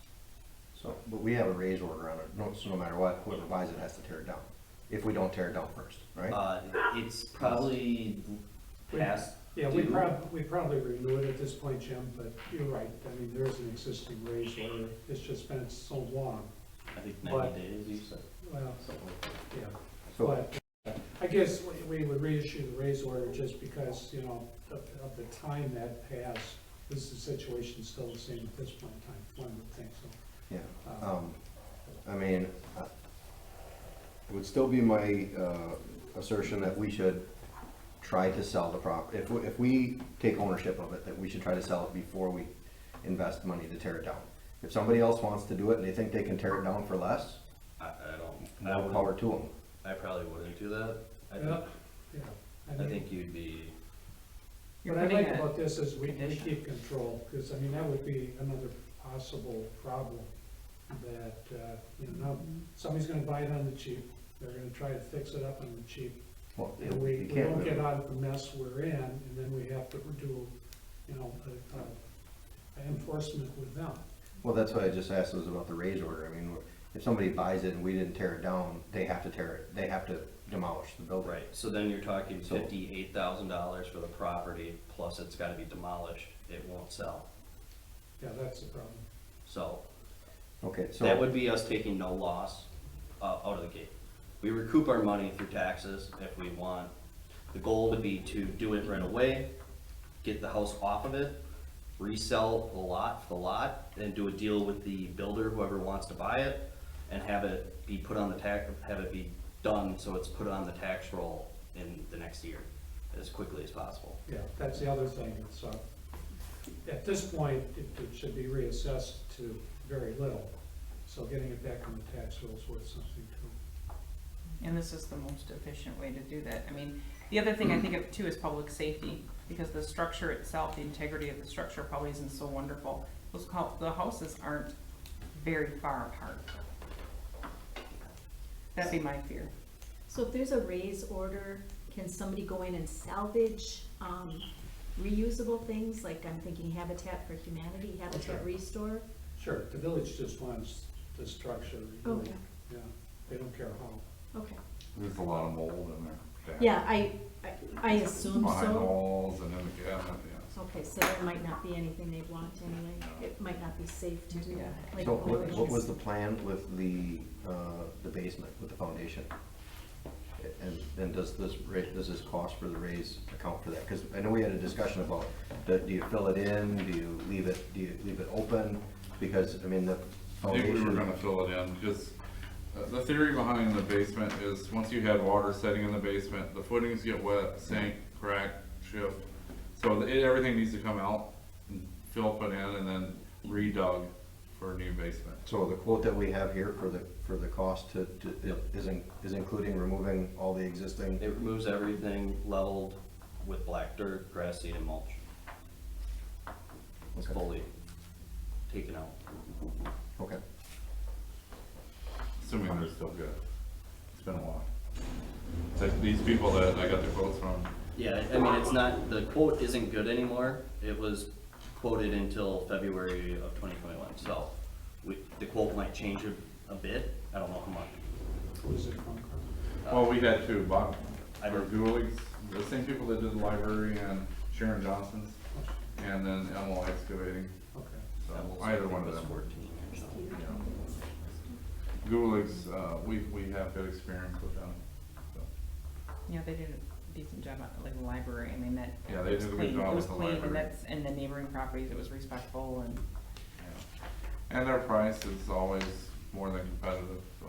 So, but we have a raise order on it, so no matter what, whoever buys it has to tear it down, if we don't tear it down first, right? It's probably past Yeah, due. we probably renew it at this point, Jim, but you're right, I mean, there's an existing raise order, it's just been so long, I think but- 90 days, you said, well, something like that. yeah. So- But I guess we would reissue the raise order just because, of the time that passed. This is the situation still the same at this point in time, one would think so. Yeah, I mean, it would still be my assertion that we should try to sell the property. If we take ownership of it, that we should try to sell it before we invest money to tear it down. If somebody else wants to do it and they think they can tear it down for less, I don't, more power to them. I probably wouldn't do that. I Yeah, think, yeah. I think you'd be, You're What I putting like a about this is we condition. keep control, because, I mean, that would be another possible problem, that, now, somebody's gonna buy it on the cheap, they're gonna try to fix it up on the cheap, Well, and you we can't don't get really. out of the mess we're in, and then we have to do, enforcement with them. Well, that's what I just asked was about the raise order. I mean, if somebody buys it and we didn't tear it down, they have to tear it, they have to demolish the building. right, so then you're talking So- $58,000 for the property, plus it's gotta be demolished, it won't sell. Yeah, that's the problem. So, Okay, so. that would be us taking no loss, out of the gate. We recoup our money through taxes if we want. The goal would be to do it right away, get the house off of it, resell a lot for the lot and do a deal with the builder, whoever wants to buy it, and have it be put on the have it be done so it's put on the tax roll in the next year as quickly as possible. Yeah, that's the other thing, it's, at this point, it should be reassessed to very little, so getting it back on the tax roll is worth something too. And this is the most efficient way to do that. I mean, the other thing I think of too is public safety, because the structure itself, the integrity of the structure probably isn't so wonderful. The houses aren't very far apart. That'd be my fear. So if there's a raise order, can somebody go in and salvage, reusable things, like I'm thinking Habitat for Humanity, Habitat Sure. Restore? Sure, the village just wants the structure removed. Okay. Yeah, they don't care how. Okay. There's a lot of mold in there. Yeah, I assume Behind so. walls and in the cabinet, yeah. Okay, so there might not be anything they'd want anyway. It might not be safe to do that. like So what oil was is. the plan with the basement, with the foundation? And does this cost for the raise account for that? Because I know we had a discussion about, do you fill it in, do you leave it open? Because, I mean, the I think we were foundation. gonna fill it in, because the theory behind the basement is, once you had water setting in the basement, the footings get wet, sink, crack, chip. So everything needs to come out, and fill, put in, and then redug for a new basement. So the quote that we have here for the cost is including removing all the existing. It removes everything leveled with black dirt, grass seed, and mulch. It's Okay. fully taken out. Okay. Assuming they're still good. It's been a while. It's like these people that I got the quotes from, Yeah, I mean, it's not, the quote isn't good anymore. It was quoted until February of 2021, so the quote might change a bit. I don't know how much. Who's it from? well, we had two, Bob, I or don't- Gouligs, the same people that did the library, and Sharon Johnson's, and then ML Excavating, Okay. so That was, either I think, one of was them. 14 or something. Gouligs, we have good experience with them, so. Yeah, they did a decent job at like the library. I mean, that. Yeah, they it was did a good clean. job It was with the clean, library. and the neighboring properties, it was respectful and. Yeah. And their price is always more than competitive, so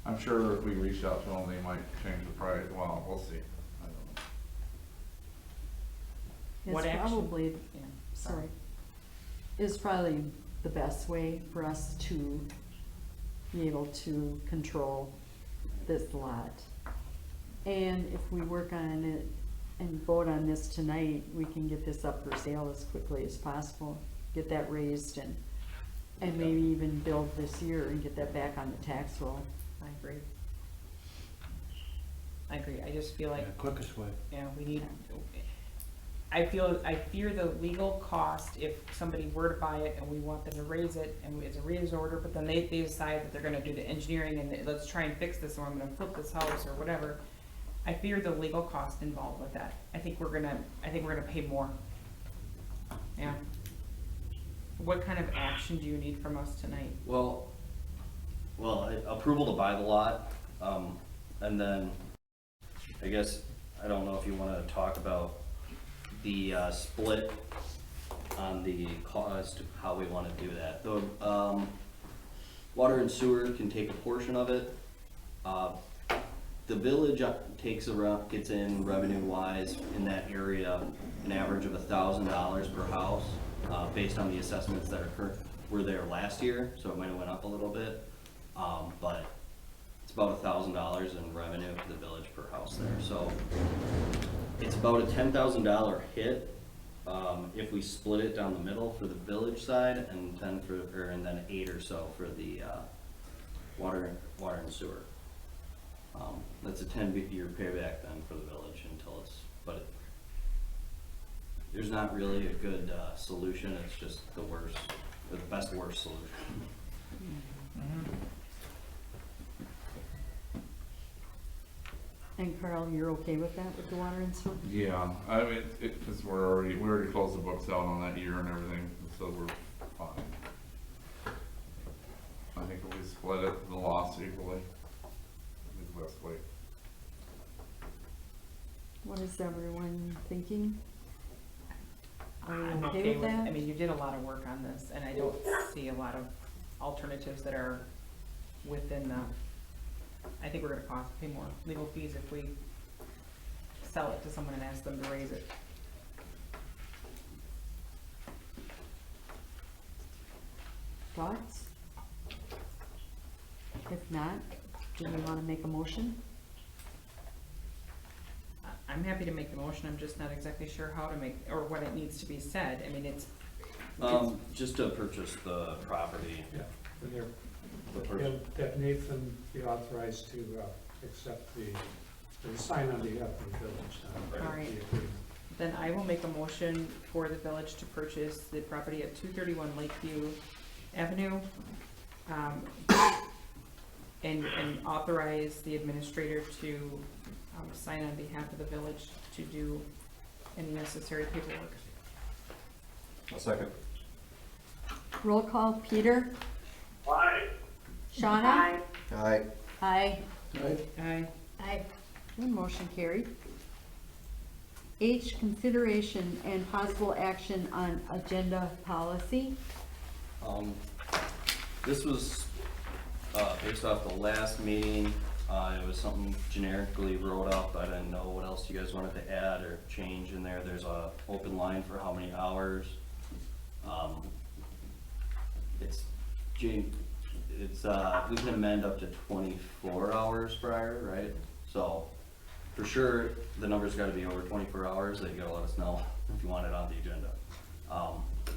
I'm sure if we reach out to them, they might change the price. Well, we'll see. I don't know. What It's action? probably, Yeah, sorry, is probably the best way for us to be able to control this lot. And if we work on it and vote on this tonight, we can get this up for sale as quickly as possible, get that raised and maybe even build this year and get that back on the tax roll. I agree. I agree. I just feel like, Quickest way. yeah, we need, I fear the legal cost if somebody were to buy it and we want them to raise it and it's a raise order, but then they decide that they're gonna do the engineering and let's try and fix this, or I'm gonna flip this house or whatever. I fear the legal cost involved with that. I think we're gonna pay more. Yeah. What kind of action do you need from us tonight? Well, approval to buy the lot, and then, I guess, I don't know if you wanna talk about the, split on the cost, how we wanna do that. The, water and sewer can take a portion of it. The village gets in revenue-wise in that area, an average of $1,000 per house, based on the assessments that were there last year, so it might have went up a little bit. But it's about $1,000 in revenue for the village per house there, so it's about a $10,000 hit, if we split it down the middle for the village side, and and then 8 or so for the, water and sewer. That's a 10-year payback then for the village until there's not really a good, solution, it's just the best worst solution. And Carl, you're okay with that, with the water and sewer? Yeah, I mean, cause we already closed the books out on that year and everything, so we're fine. I think if we split it, the loss equally, is the best way. What is everyone thinking? Are we I'm okay okay with with, I that? mean, you did a lot of work on this, and I don't see a lot of alternatives that are within the, I think we're gonna pay more legal fees if we sell it to someone and ask them to raise it. Thoughts? If not, do we wanna make a motion? I'm happy to make the motion, I'm just not exactly sure how to make, or what it needs to be said, I mean, it's, Just to purchase the property. Yeah, and there, The purchase. that Nathan be authorized to accept the sign on behalf of the village. All right. then I will make a motion for the village to purchase the property at 231 Lakeview Avenue, and authorize the administrator to sign on behalf of the village to do any necessary paperwork. A second. Roll call, Peter? Aye. Shauna? Aye. Aye. Aye. Aye. I, And motion carried. H, consideration and possible action on agenda policy. This was, based off the last meeting, it was something generically wrote up, I didn't know what else you guys wanted to add or change in there, there's a open line for how many hours. We can amend up to 24 hours prior, right? So, for sure, the number's gotta be over 24 hours, they gotta let us know if you want it on the agenda.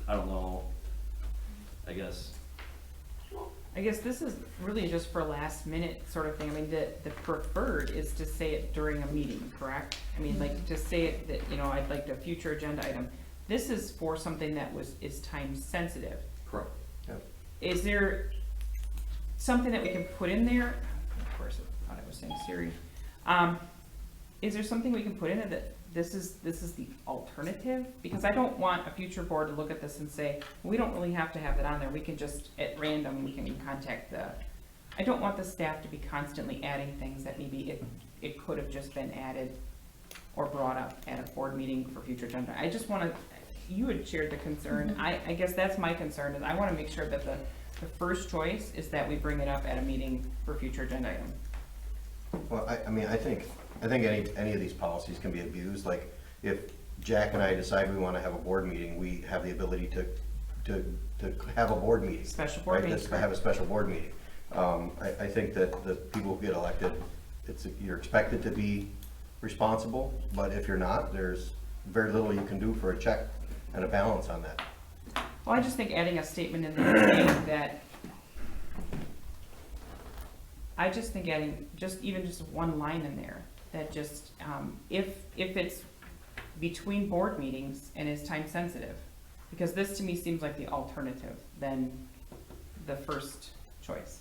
I don't know, I guess, this is really just for last minute sort of thing. I mean, the preferred is to say it during a meeting, correct? I mean, like, to say it that, you know, I'd like a future agenda item. This is for something that is time sensitive. correct. Yep. Is there something that we can put in there? Of course, I thought I was saying Siri. Is there something we can put in it that this is the alternative? Because I don't want a future board to look at this and say, we don't really have to have it on there. We can just, at random, we can contact I don't want the staff to be constantly adding things that maybe it could have just been added or brought up at a board meeting for future agenda. I just wanna, you had shared the concern. I guess that's my concern, is I wanna make sure that the first choice is that we bring it up at a meeting for future agenda item. Well, I mean, I think any of these policies can be abused, like, if Jack and I decide we wanna have a board meeting, we have the ability to have a board meeting. Special board right? meeting, That's to have a special board meeting. I think that the people who get elected, you're expected to be responsible, but if you're not, there's very little you can do for a check and a balance on that. Well, I just think adding a statement in there saying that, I just think adding just one line in there, that just, if it's between board meetings and is time sensitive, because this to me seems like the alternative than the first choice.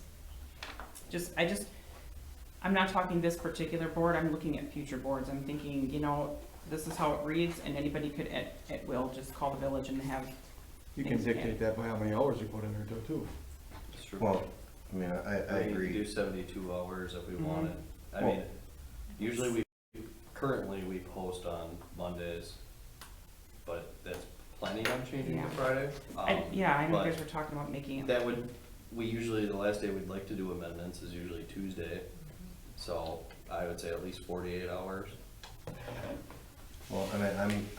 I'm not talking this particular board, I'm looking at future boards, I'm thinking, you know, this is how it reads, and anybody could at will just call the village and have. You can things dictate added. that by how many hours you put in there too. It's true. Well, I mean, I I mean, you could do agree. 72 hours if we Mhm. wanted. I Well- mean, usually currently we post on Mondays, but that's planning on changing Yeah. to Friday. Yeah, I know you but guys were talking about making it. That would, the last day we'd like to do amendments is usually Tuesday, so I would say at least 48 hours. Well,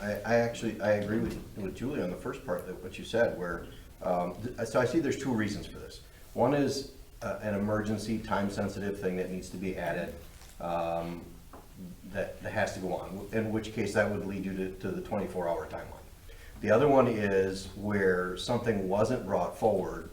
I agree with Julie on the first part, that what you said, where, so I see there's two reasons for this. One is an emergency, time-sensitive thing that needs to be added, that has to go on, in which case that would lead you to the 24-hour timeline. The other one is where something wasn't brought forward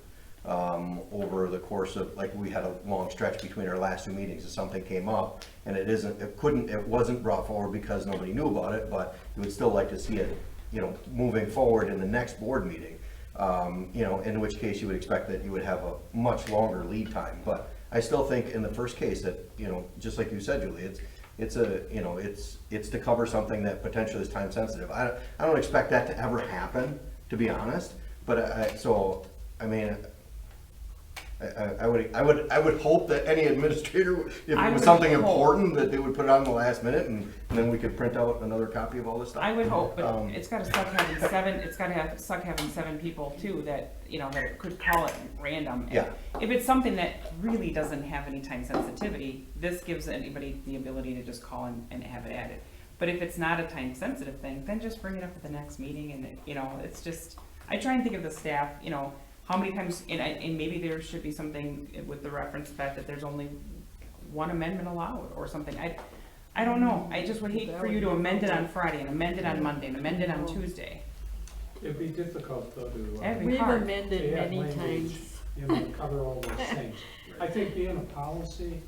over the course of, like, we had a long stretch between our last two meetings, and something came up, and it wasn't brought forward because nobody knew about it, but you would still like to see it, you know, moving forward in the next board meeting. You know, in which case you would expect that you would have a much longer lead time, but I still think in the first case that, you know, just like you said, Julie, it's to cover something that potentially is time sensitive. I don't expect that to ever happen, to be honest, but I would hope that any administrator, if it I was would something hope. important, that they would put it on the last minute, and then we could print out another copy of all this stuff. I would hope, but Um, it's gotta suck having seven, it's gotta suck having 7 people too that, you know, that could call it random. And Yeah. if it's something that really doesn't have any time sensitivity, this gives anybody the ability to just call and have it added. But if it's not a time sensitive thing, then just bring it up at the next meeting and, you know, it's just, I try and think of the staff, you know, how many times, and maybe there should be something with the reference fact that there's only one amendment allowed or something. I don't know. I just would hate for you to amend it on Friday and amend it on Monday and amend it on Tuesday. It'd be difficult though to, That'd be We've hard. amended Yeah, many language. times. you know, cover all those things. I think being a policy,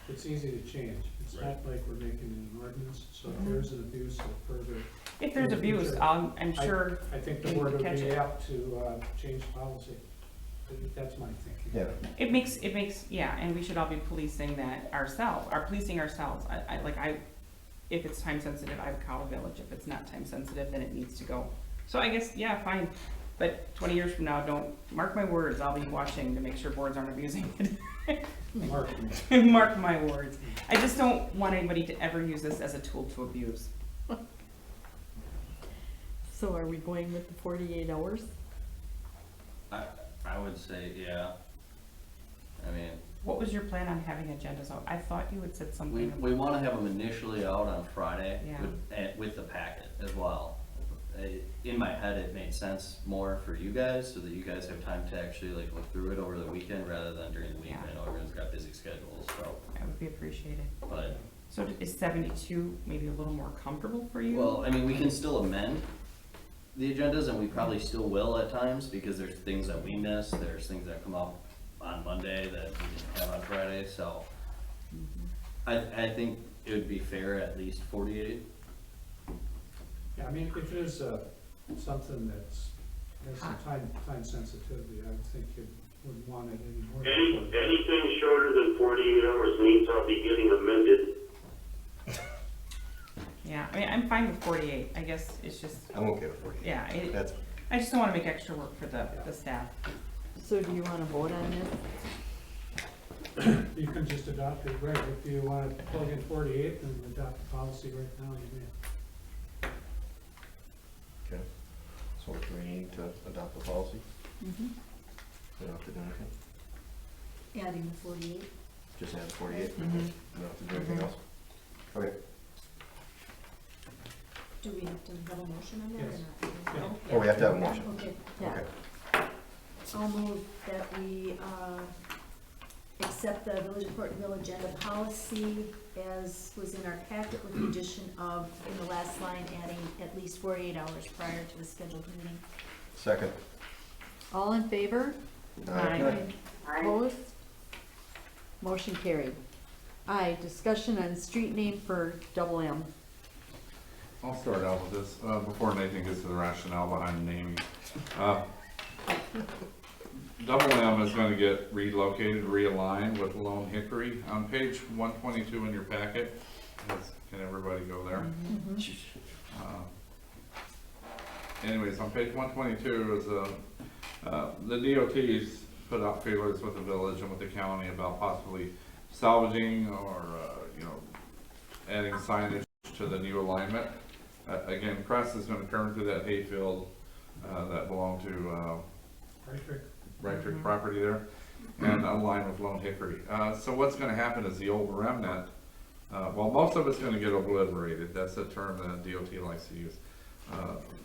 it's easy to change. It's not like we're making an ordinance, so if there's an abuse of further, If there's abuse, I'm sure, I think the we board could would catch be it. apt to change policy. That's my thinking. Yeah, it makes, yeah, and we should all be policing that ourselves, policing ourselves. If it's time sensitive, I would call a village. If it's not time sensitive, then it needs to go. So I guess, yeah, fine. But 20 years from now, don't, mark my words, I'll be watching to make sure boards aren't abusing it. Mark, Mark my words. I just don't want anybody to ever use this as a tool to abuse. So are we going with the 48 hours? I would say, yeah. I mean, What was your plan on having agendas out? I thought you had said we something. wanna have them initially out on Friday Yeah. with the packet as well. In my head, it made sense more for you guys, so that you guys have time to actually like look through it over the weekend rather than during the week. Yeah. I know everyone's got busy schedules, so, That would be appreciated. but, So is 72 maybe a little more comfortable for you? well, I mean, we can still amend the agendas, and we probably still will at times, because there's things that we miss, there's things that come up on Monday that we didn't have on Friday, so. I think it would be fair at least 48. yeah, I mean, if there's something that's, there's some time sensitivity, I would think you wouldn't want it any more. Anything shorter than 48 hours means I'll be getting amended. Yeah, I mean, I'm fine with 48. I guess it's just, I'm okay with 48. yeah, That's, I just don't want to make extra work for the staff. So do you want to vote on this? You can just adopt it, right, if you want to plug in 48 and adopt the policy right now, you may. okay. So do we need to adopt the policy? Mhm. We don't have to do anything? Adding the 48. Just add 48? Mhm. We don't have to do anything else? Okay. Do we have to have a motion on that or Yes. not? Yeah. No? Oh, we have to have a motion. Okay. Yeah. Okay. I'll move that we accept the Village of Hortonville agenda policy as was in our packet with the addition of, in the last line, adding at least 48 hours prior to the scheduled meeting. Second. All in favor? Aye. Opposed? Motion carried. I, discussion on street name for Double M. I'll start out with this, before Nathan gets to the rationale behind naming. Double M is gonna get relocated, realigned with Lone Hickory. On page 122 in your packet, can everybody go there? Anyways, on page 122 is, the DOT's put out feelers with the village and with the county about possibly salvaging or, adding signage to the new alignment. Again, Crest is gonna turn through that hayfield, that belonged to, Right Trick property there, and align with Lone Hickory. So what's gonna happen is the old remnant, well, most of it's gonna get obliterated, that's the term that DOT likes to use.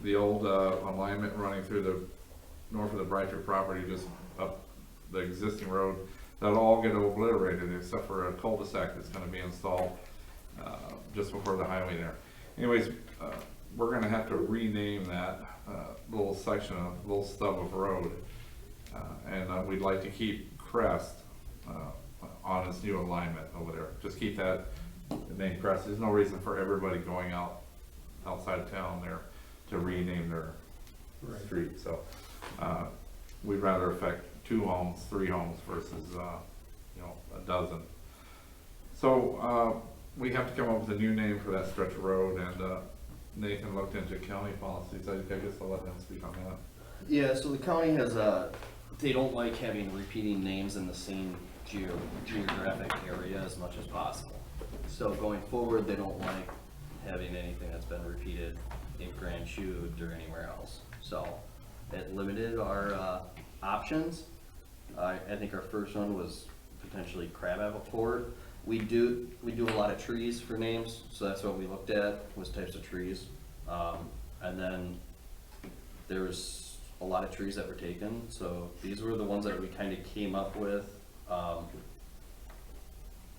The old, alignment running through the north of the Bright Trick property, just up the existing road, that'll all get obliterated except for a cul-de-sac that's gonna be installed, just before the highway there. Anyways, we're gonna have to rename that, little section of, little stub of road. And we'd like to keep Crest on its new alignment over there. Just keep that name Crest. There's no reason for everybody going outside of town there to rename their street. So we'd rather affect 2 homes, 3 homes versus a dozen. So we have to come up with a new name for that stretch of road, and Nathan looked into county policies. I guess I'll let him speak on that. Yeah, so the county has they don't like having repeating names in the same geographic area as much as possible. So going forward, they don't like having anything that's been repeated in Grand Chute or anywhere else. So it limited our options. I think our first one was potentially Crabapple Court. We do a lot of trees for names, so that's what we looked at, was types of trees. And then there was a lot of trees that were taken, so these were the ones that we kind of came up with.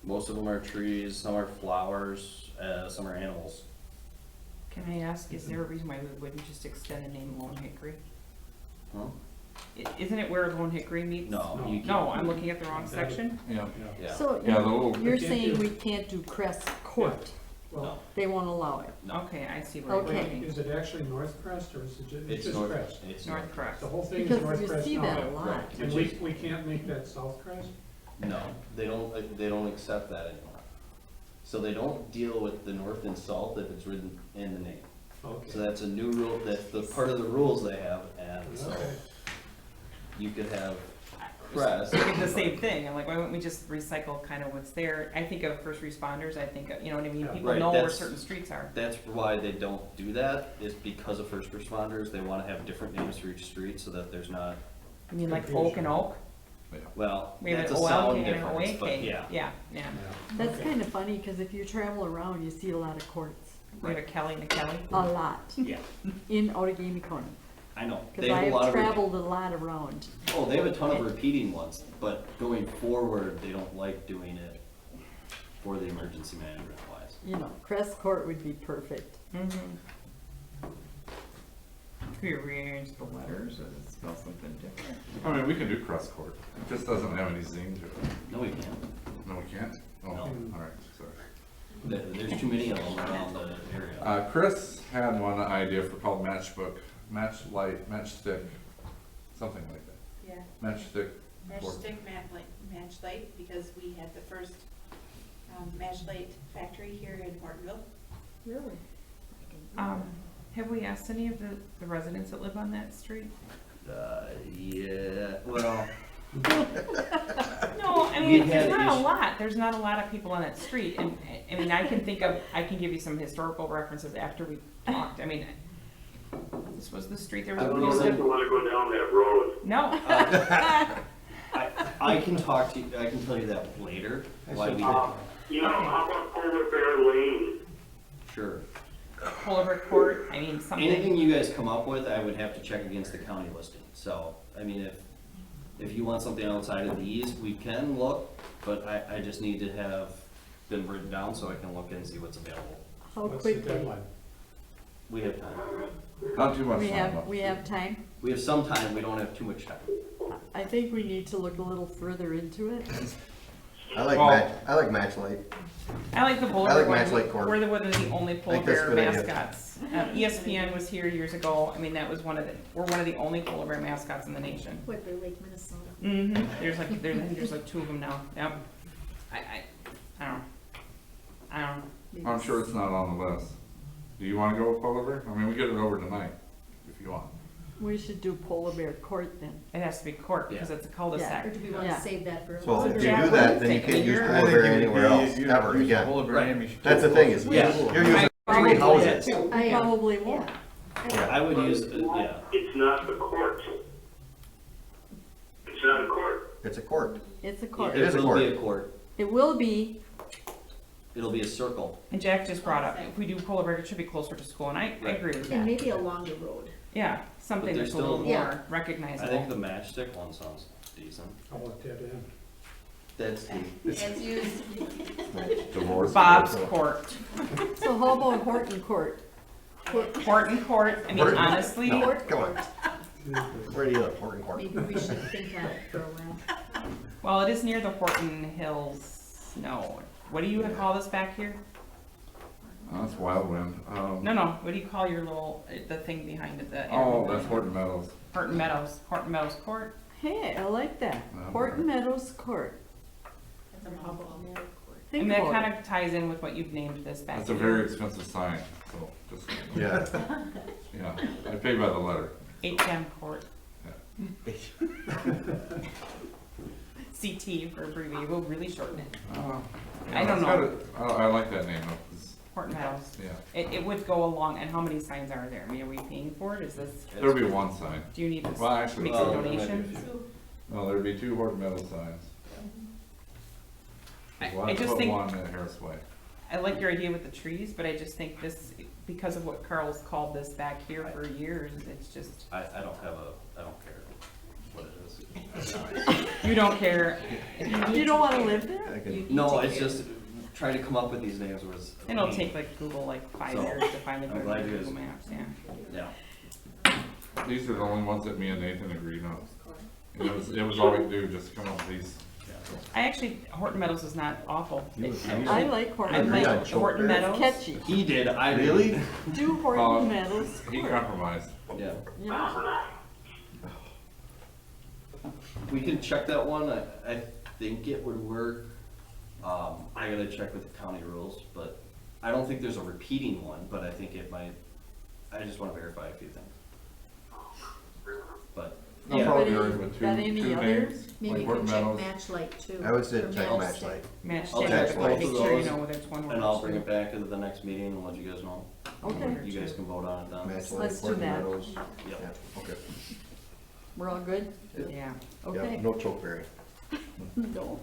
Most of them are trees, some are flowers, some are animals. Can I ask, is there a reason why we wouldn't just extend the name Lone Hickory? Huh? Isn't it where Lone Hickory meets? No, you can't. No, I'm looking at the wrong section. Yeah. Yeah. So Yeah, the little- you're We can't saying do- we can't do Crest Court? Well, They won't allow it? Okay, I see where you're Okay. going. is it actually North Crest or is it it's It's just north, Crest? it's North north. Crest. The whole thing is Because North you Crest see that a now. lot. And we can't make that South Crest? No, they don't accept that anymore. So they don't deal with the north and south if it's written in the name. So Okay. that's a new rule, that's the part of the rules they have, and so Okay. you could have crest. It's the same thing. I'm like, why wouldn't we just recycle kind of what's there? I think of first responders, I think, you know what I mean? Yeah. People Right, know where that's- certain streets are. That's why they don't do that, is because of first responders, they wanna have different names for each street so that there's not, You mean like Confusion. Oak and Oak? well, We have that's an a sound OLK and an difference, but OAK. yeah. Yeah. Yeah. That's Okay. kind of funny, because if you travel around, you see a lot of courts. We have a Kelly and a Kelly. A lot. Yeah, In Outagamie County. I know. Because They I have a have lot of, traveled a lot around. oh, they have a ton of repeating ones, but going forward, they don't like doing it for the emergency management wise. You know, Crest Court would be perfect. Mm-hmm. Could we rearrange the letters or spell something different? I mean, we can do Crest Court. It just doesn't have any zing to it. No, we can't. No, we can't? Oh, No. all right, sorry. There's too many of them around the area. Chris had one idea for called matchbook, matchstick, something like that. Yeah, Matchstick court. matchstick, match light, because we had the first, match light factory here in Hortonville. Really? Have we asked any of the residents that live on that street? Yeah, well, No, I We mean, had there's not a issues. lot, there's not a lot of people on that street, and, I mean, I can give you some historical references after we talked, I mean, this was the street, there was I a don't reason. think you wanna go down that road. No, I can talk to you, I can tell you that later, why we did, You know, how about Polar Bear Lane? sure. Polar Bear Court, I mean, Anything something, you guys come up with, I would have to check against the county listing, so, I mean, if you want something outside of these, we can look, but I just need to have them written down so I can look and see what's available. How What's the quickly? deadline? We have time. Not too much We time have, left. we have time? We have some time, we don't have too much time. I think we need to look a little further into it. I like Well- I like Matchlight. I like the Polar I Bear like one, Matchlight Court. we're one of the only Polar think that's a Bear good idea. mascots. ESPN was here years ago, I mean, that was we're one of the only Polar Bear mascots in the nation. What, Bear Lake, Minnesota? Mm-hmm. There's like two of them now. Yep. I don't know. I'm sure it's not on the list. Do you wanna go with Polar Bear? I mean, we get it over tonight, if you want. We should do Polar Bear Court then. It has to be court because Yeah. it's a cul-de-sac. Or do we want Yeah. to save that for? So if you Jack, do what do that, you then you think? can't use You're- Polar Bear anywhere else, ever again. Polar Bear name, you should That's the go thing, close is to you're the school. using Probably three houses. that too. I Yeah. probably won't. I would use, yeah. It's not the court. It's not a court. It's a court. It's a court. It is a will be court. a court. It will be, It'll be a circle. And Jack just brought up, if we do Polar Bear, it should be closer to school, and I Right. agree with And that. maybe along the road. Yeah, something But that's a there's little still- Yeah. more I think recognizable. the matchstick one sounds decent. How about that end? That's the, As used. Divorce. Bob's Court. so how about Horton Court? Horton Court, I mean, Horton- honestly, No, come on. Where do you live? Horton Court. Maybe we should think on it for a while. well, it is near the Horton Hills, no. What do you call this back here? That's Wild Wind. No, what do you call your little, the thing behind it, the? Oh, that's Horton Meadows. Horton Meadows Court. Hey, I like that. Okay. Horton Meadows Court. That's a mouthful. Think And that about kind it. of ties in with what you've named this back That's a here. very expensive sign, so just, Yeah. yeah, I pay by the letter. HM Court. CT for abbreviated, we'll really shorten it. I don't it's know. gotta- I like that name, though, 'cause, Horton Meadows. yeah. It would go along, and how many signs are there? I mean, are we paying for it? Is this, There'll be one sign. do you need to Well, actually, make some there might be a donations? few. No, there'd be 2 Horton Meadows signs. I just think, One at Harris Way. I like your idea with the trees, but I just think this, because of what Carl's called this back here for years, it's just, I don't care what it is. you don't care. You don't wanna live there? I can- No, it's just trying to come up with these names was. It'll take like Google like 5 So, years to finally I'm put it glad on you guys- Google Maps, yeah. Yeah. These are the only ones that me and Nathan agreed on. And it was all we could do, just come up with these. I actually, Horton Meadows is not awful. I like I Horton like Meadows. Horton Meadows. Catchy. He did, I Really? Do Horton Meadows. He compromised. Yeah. Yeah. We can check that one, I think it would work. I gotta check with the county rules, but I don't think there's a repeating one, but I think it might, I just wanna verify a few things. But, They'll yeah, probably be Got alright with two any names, others? Maybe like you Horton could check Meadows. Matchlight too. I would say or check Matchstick. Matchlight. Match I'll stick, check but both make of sure you those, know whether it's one word. and I'll bring it back into the next meeting and let you guys know. Okay, You guys can vote on it then. Matchlight, Let's do Horton that. Meadows. Yep. Yeah, okay. we're all good? Yeah. Yeah, Okay. no chokeberry. No.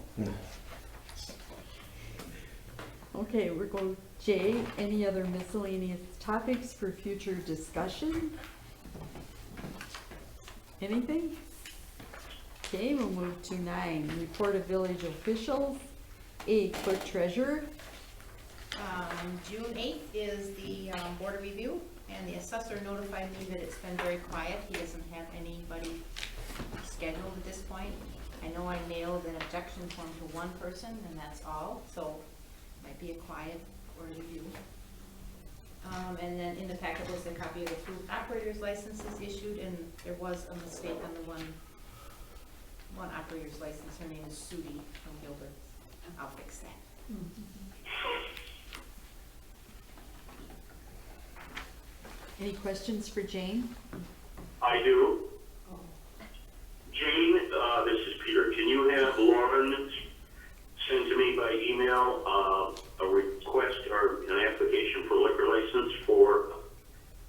Okay, we're going, J, any other miscellaneous topics for future discussion? Anything? Okay, we'll move to 9, report of village officials. 8, clerk treasurer. June 8th is the board of review, and the assessor notified me that it's been very quiet. He doesn't have anybody scheduled at this point. I know I mailed an objection form to one person, and that's all, so it might be a quiet board of review. And then in the packet was a copy of the two operators licenses issued, and there was a mistake on the one operator's license. Her name is Sudi from Gilbert. I'll fix that. Any questions for Jane? I do. Jane, this is Peter. Can you have Lauren send to me by email a request or an application for liquor license for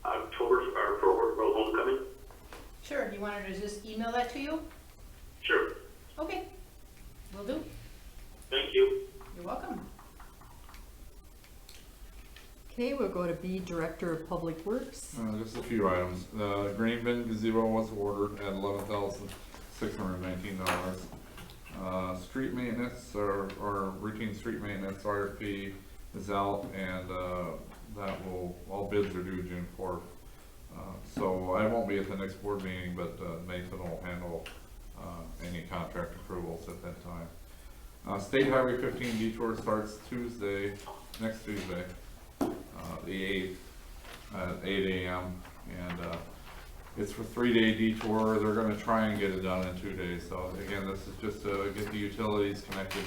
October, or for Hortonville Homecoming? Sure, you want her to just email that to you? Sure. Okay, will do. Thank you. You're welcome. Okay, we'll go to B, Director of Public Works. Just a few items. The green bin gazebo was ordered at $11,619. Street maintenance or routine street maintenance RFP is out, and that will, all bids are due June 4th. So I won't be at the next board meeting, but Nathan will handle any contract approvals at that time. State Highway 15 detour starts Tuesday, next Tuesday, the 8th at 8 a.m. and it's for 3-day detour. They're going to try and get it done in 2 days. So again, this is just to get the utilities connected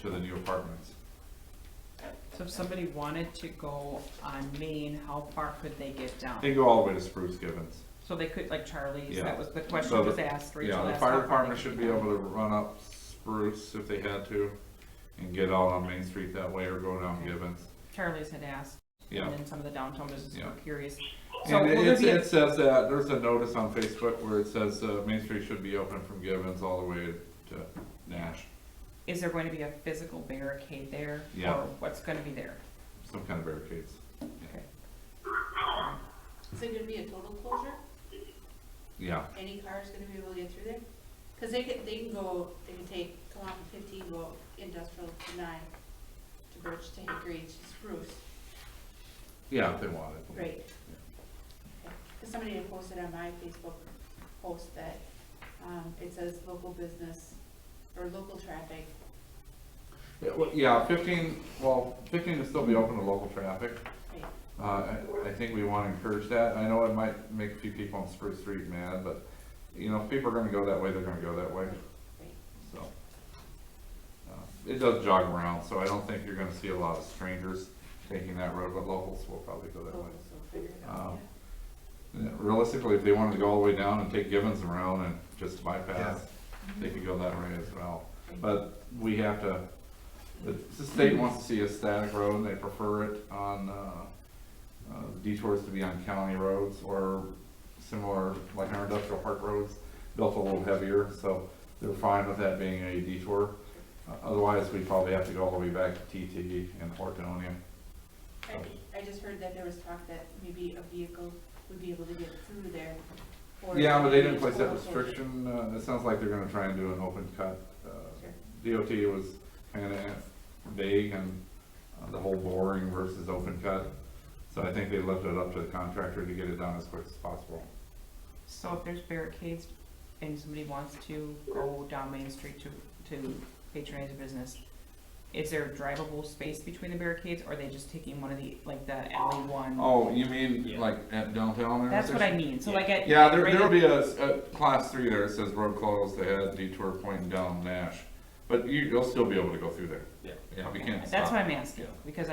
to the new apartments. So if somebody wanted to go on Main, how far could they get down? They go all the way to Spruce Gibbons. So they could, like Charlie's, Yeah. that was the question So was the- asked, Rachel Yeah, the asked. fire how far department they should could be go. able to run up Spruce if they had to and get out on Main Street that way or go down Gibbons. Charlie's had asked, Yeah. and then some of the downtown businesses Yeah. were curious. So And will there be a- it says that, there's a notice on Facebook where it says Main Street should be open from Gibbons all the way to Nash. Is there going to be a physical barricade there? Yeah. Or what's gonna be there? Some kind of barricades. Okay. Is it gonna be a total closure? Yeah, Any car's gonna be able to get through there? Cause they can come off of 15, go up industrial to 9, to Birch, to Hickory, to Spruce. yeah, if they want it. Great. Cause somebody had posted on my Facebook post that, it says local business, or local traffic. Yeah, 15 will still be open to local traffic. Right. I think we want to encourage that. I know it might make a few people on Spruce Street mad, but, you know, if people are going to go that way, they're going to go that way. Right. So, it does jog around, so I don't think you're going to see a lot of strangers taking that road, but locals will probably go that way. Locals will figure it out, Um, realistically, if they wanted to go all the way down and take Gibbons around and just bypass, they could go that way as well. But we have to, the state wants to see a static road, and they prefer it on, detours to be on county roads or similar, like our industrial park roads, built a little heavier, so they're fine with that being a detour. Otherwise, we probably have to go all the way back to TT and Hortonville. I just heard that there was talk that maybe a vehicle would be able to get through there. or Yeah, but they didn't place that total closure. restriction. It sounds like they're gonna try and do an open cut. DOT was kinda vague and the whole boring versus open cut. So I think they left it up to the contractor to get it done as quick as possible. So if there's barricades and somebody wants to go down Main Street to patronize a business, is there a drivable space between the barricades, or are they just taking one of the, like the alley one? Oh, you mean Yeah. like at downtown? That's what I mean, so like at. Yeah, right there'll at- be a class 3 there that says road closed, they had detour pointing down Nash. But you'll still be able to go through there. Yeah. Yeah, we can't stop. That's what I'm asking, Yeah. because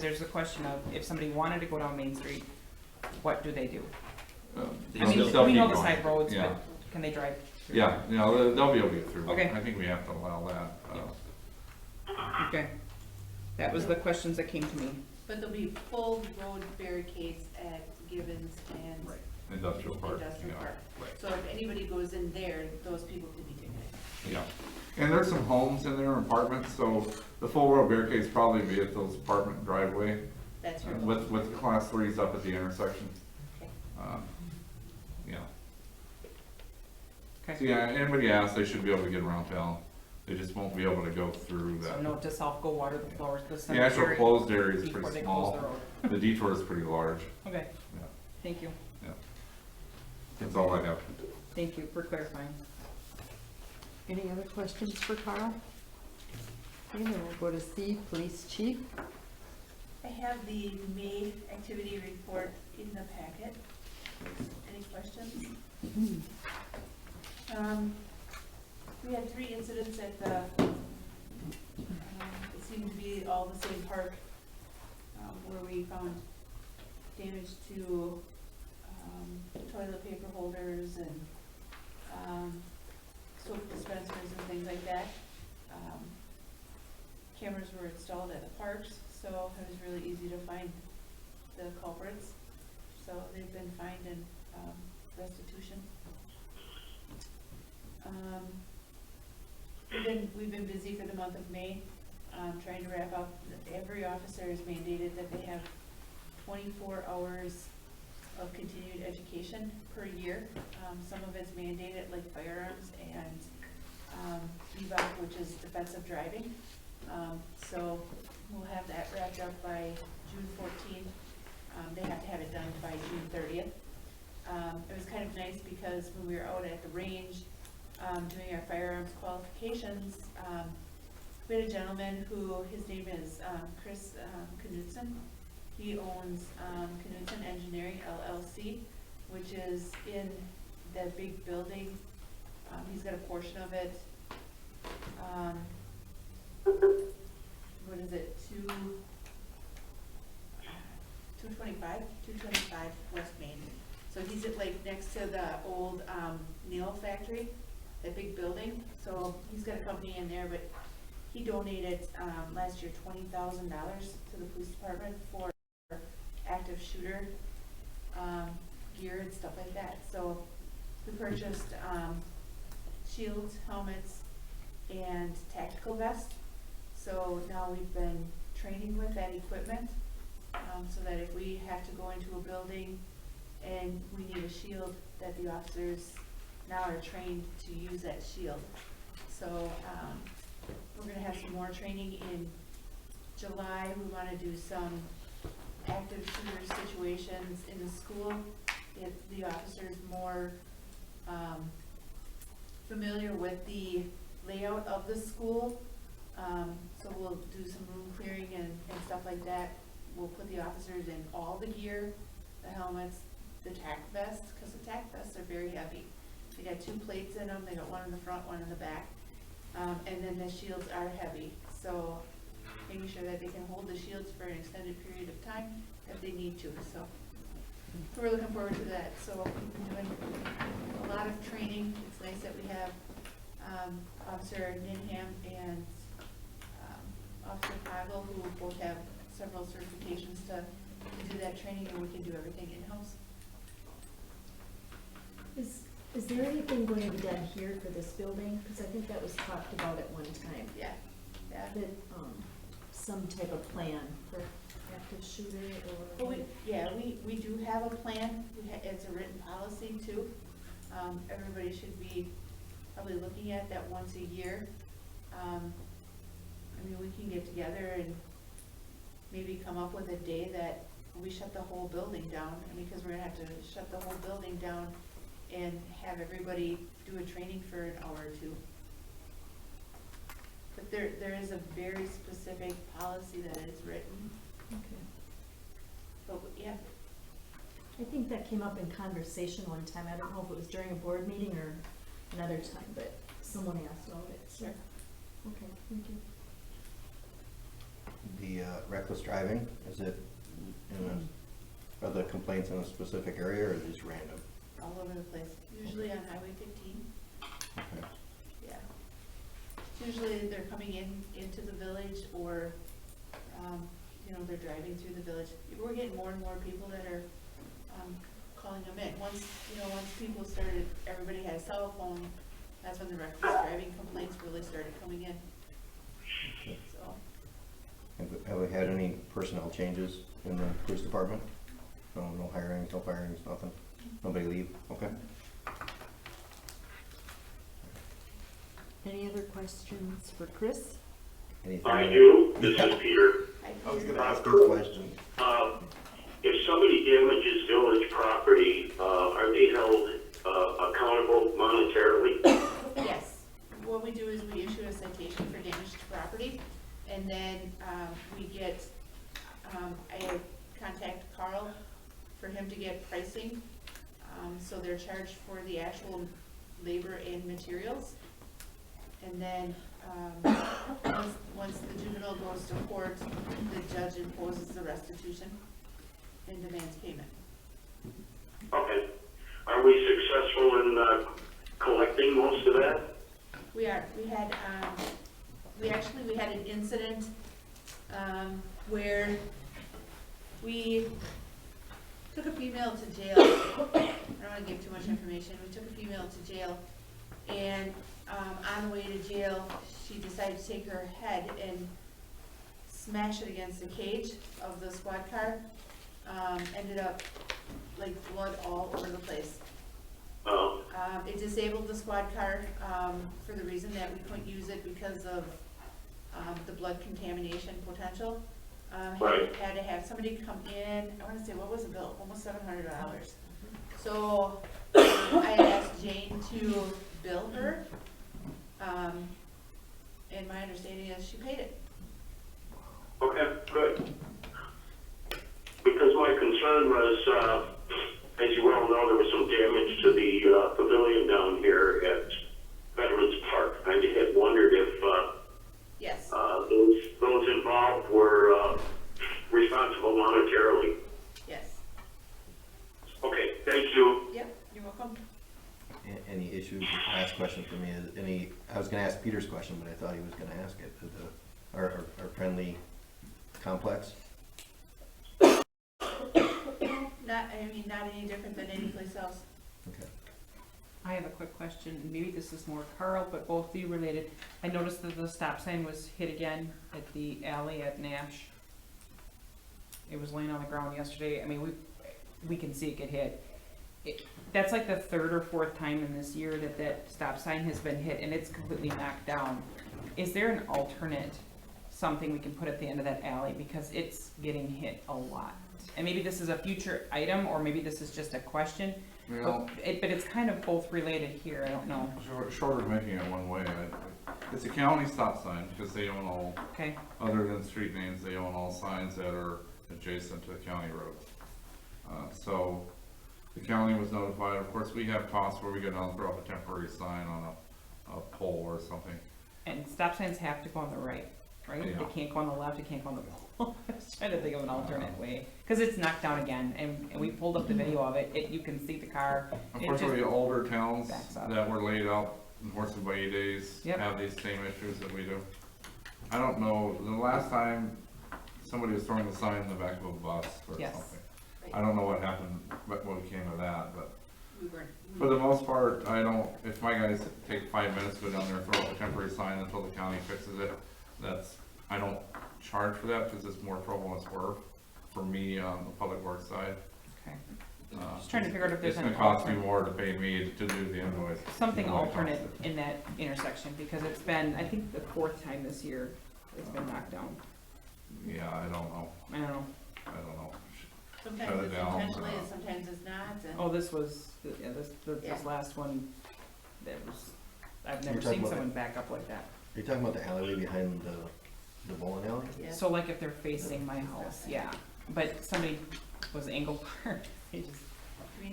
there's a question of, if somebody wanted to go down Main Street, what do they do? They I mean, still we keep know the going. side roads, Yeah. but can they drive? through? Yeah, you know, they'll be able to get through. Okay. I think we have to allow that. Okay, that was the questions that came to me. But there'll be full road barricades at Gibbons and Right. Industrial park. Industrial yeah. Park. Right. So if anybody goes in there, those people could be ticketed. Yeah, and there's some homes in there, apartments, so the full road barricades probably be at those apartment driveway, That's your. with class 3s up at the intersection. Okay. Yeah. Okay, So yeah, anybody asks, they should be able to get around town, they just won't be able to go through so that. note to self, go water the flowers, the The actual cemetery closed area is before pretty they close the small, road. the detour is pretty large, Okay, yeah, thank you, yeah. That's all I have. thank you for clarifying. Any other questions for Carl? Okay, then we'll go to C, Police Chief. I have the May activity report in the packet. Any questions? We had 3 incidents at the, it seemed to be all the same park, where we found damage to, toilet paper holders and, soap dispensers and things like that. Cameras were installed at the parks, so it was really easy to find the culprits. So they've been fined and, restitution. We've been busy for the month of May, trying to wrap up. Every officer is mandated that they have 24 hours of continued education per year. Some of it's mandated, like firearms and DVOC, which is defensive driving. So we'll have that wrapped up by June 14th. They have to have it done by June 30th. It was kind of nice because when we were out at the range doing our firearms qualifications, we had a gentleman who, his name is Chris Knudsen. He owns Knudsen Engineering LLC, which is in that big building. He's got a portion of it. What is it, 225 West Main. So he's at like next to the old nail factory, that big building. So he's got a company in there, but he donated last year $20,000 to the police department for active shooter gear and stuff like that. So we purchased shields, helmets, and tactical vests. So now we've been training with that equipment, so that if we have to go into a building and we need a shield, that the officers now are trained to use that shield. So we're gonna have some more training in July. We wanna do some active shooter situations in the school, get the officers more familiar with the layout of the school. So we'll do some room clearing and stuff like that. We'll put the officers in all the gear, the helmets, the tac vests, because the tac vests are very heavy. They got 2 plates in them, they got one in the front, one in the back. And then the shields are heavy, so making sure that they can hold the shields for an extended period of time if they need to. So So we're looking forward to that. So we've been doing a lot of training. It's nice that we have Officer Ninham and Officer Pagel, who both have several certifications to do that training, and we can do everything in-house. Is there anything going to be done here for this building? Because I think that was talked about at one time, Yeah, yeah. that, some type of plan for active shooter or. Well, we do have a plan. It's a written policy too. Everybody should be probably looking at that once a year. I mean, we can get together and maybe come up with a day that we shut the whole building down, because we're gonna have to shut the whole building down and have everybody do a training for an hour or two. But there is a very specific policy that is written, Okay. but yeah. I think that came up in conversation one time. I don't know if it was during a board meeting or another time, but someone asked about it, so. Sure. Okay, thank you. The reckless driving, is it are the complaints in a specific area, or are these random? All over the place, usually on Highway 15, Okay. yeah. Usually they're coming into the village, or, you know, they're driving through the village. We're getting more and more people that are, calling them in. Once people started, everybody had a cell phone, that's when the reckless driving complaints really started coming in, so. Have we had any personnel changes in the police department? No hirings, no firings, nothing? Nobody leave? Okay. Any other questions for Chris? Anything? I do, this is Peter. I was gonna ask this question. If somebody damages village property, are they held accountable monetarily? Yes, what we do is we issue a citation for damage to property, and then, we get, I contact Carl for him to get pricing. So they're charged for the actual labor and materials. And then, once the juvenile goes to court, the judge imposes the restitution and demands payment. Okay. Are we successful in collecting most of that? We are. We had an incident, where we took a female to jail. I don't wanna give too much information. We took a female to jail, and, on the way to jail, she decided to take her head and smash it against the cage of the squad car. Ended up like blood all over the place. Oh, It disabled the squad car, for the reason that we couldn't use it because of, the blood contamination potential. Right. Had to have somebody come in, I wanna say, what was the bill? Almost $700. So, I asked Jane to bill her, and my understanding is she paid it. okay, good. Because my concern was, as you well know, there was some damage to the pavilion down here at Veterans Park. I had wondered if Yes, those involved were responsible monetarily. yes, Okay, thank you. yep, you're welcome. Any issues? Last question for me is I was gonna ask Peter's question, but I thought he was gonna ask it. Our friendly complex? Not any different than any place else. Okay. I have a quick question, and maybe this is more Carl, but both of you related. I noticed that the stop sign was hit again at the alley at Nash. It was laying on the ground yesterday. I mean, we can see it get hit. That's like the third or fourth time in this year that stop sign has been hit, and it's completely knocked down. Is there an alternate, something we can put at the end of that alley, because it's getting hit a lot? And maybe this is a future item, or maybe this is just a question, Well, but it's kind of both related here, I don't know. short of making it one way, it's a county stop sign, because they own all, Okay, other than street names, they own all signs that are adjacent to the county roads. So the county was notified. Of course, we have costs where we go down and throw up a temporary sign on a pole or something. and stop signs have to go on the right, right? Yeah. It can't go on the left, it can't go on the pole. I was trying to think of an alternate way, cause it's knocked down again, and we pulled up the video of it, you can see the car. It just- Unfortunately, older towns backs up. that were laid out in horse by days Yep. have these same issues that we do. I don't know, the last time somebody was throwing a sign in the back of a bus or Yes. something. I don't know what happened, what came of that, but We weren't, for the most part, I don't, if my guys take 5 minutes to go down there and throw up a temporary sign until the county fixes it, I don't charge for that because it's more trouble and it's work for me on the public works side. Okay, just trying to figure out if there's It's an gonna cost me alternate, more to pay me to do the invoice. something than what it alternate costs. in that intersection, because it's been, I think, the 4th time this year it's been knocked down. Yeah, I don't know, I don't know. Shut sometimes it it's down, intentionally, and sometimes it's not, and. Oh, this was, yeah, this Yeah. last one, that was, I've never You're talking seen about someone back up like that. Are you talking about the alleyway behind the bowling alley? Yeah. So like if they're facing my house, yeah, but somebody was angle parked, they just,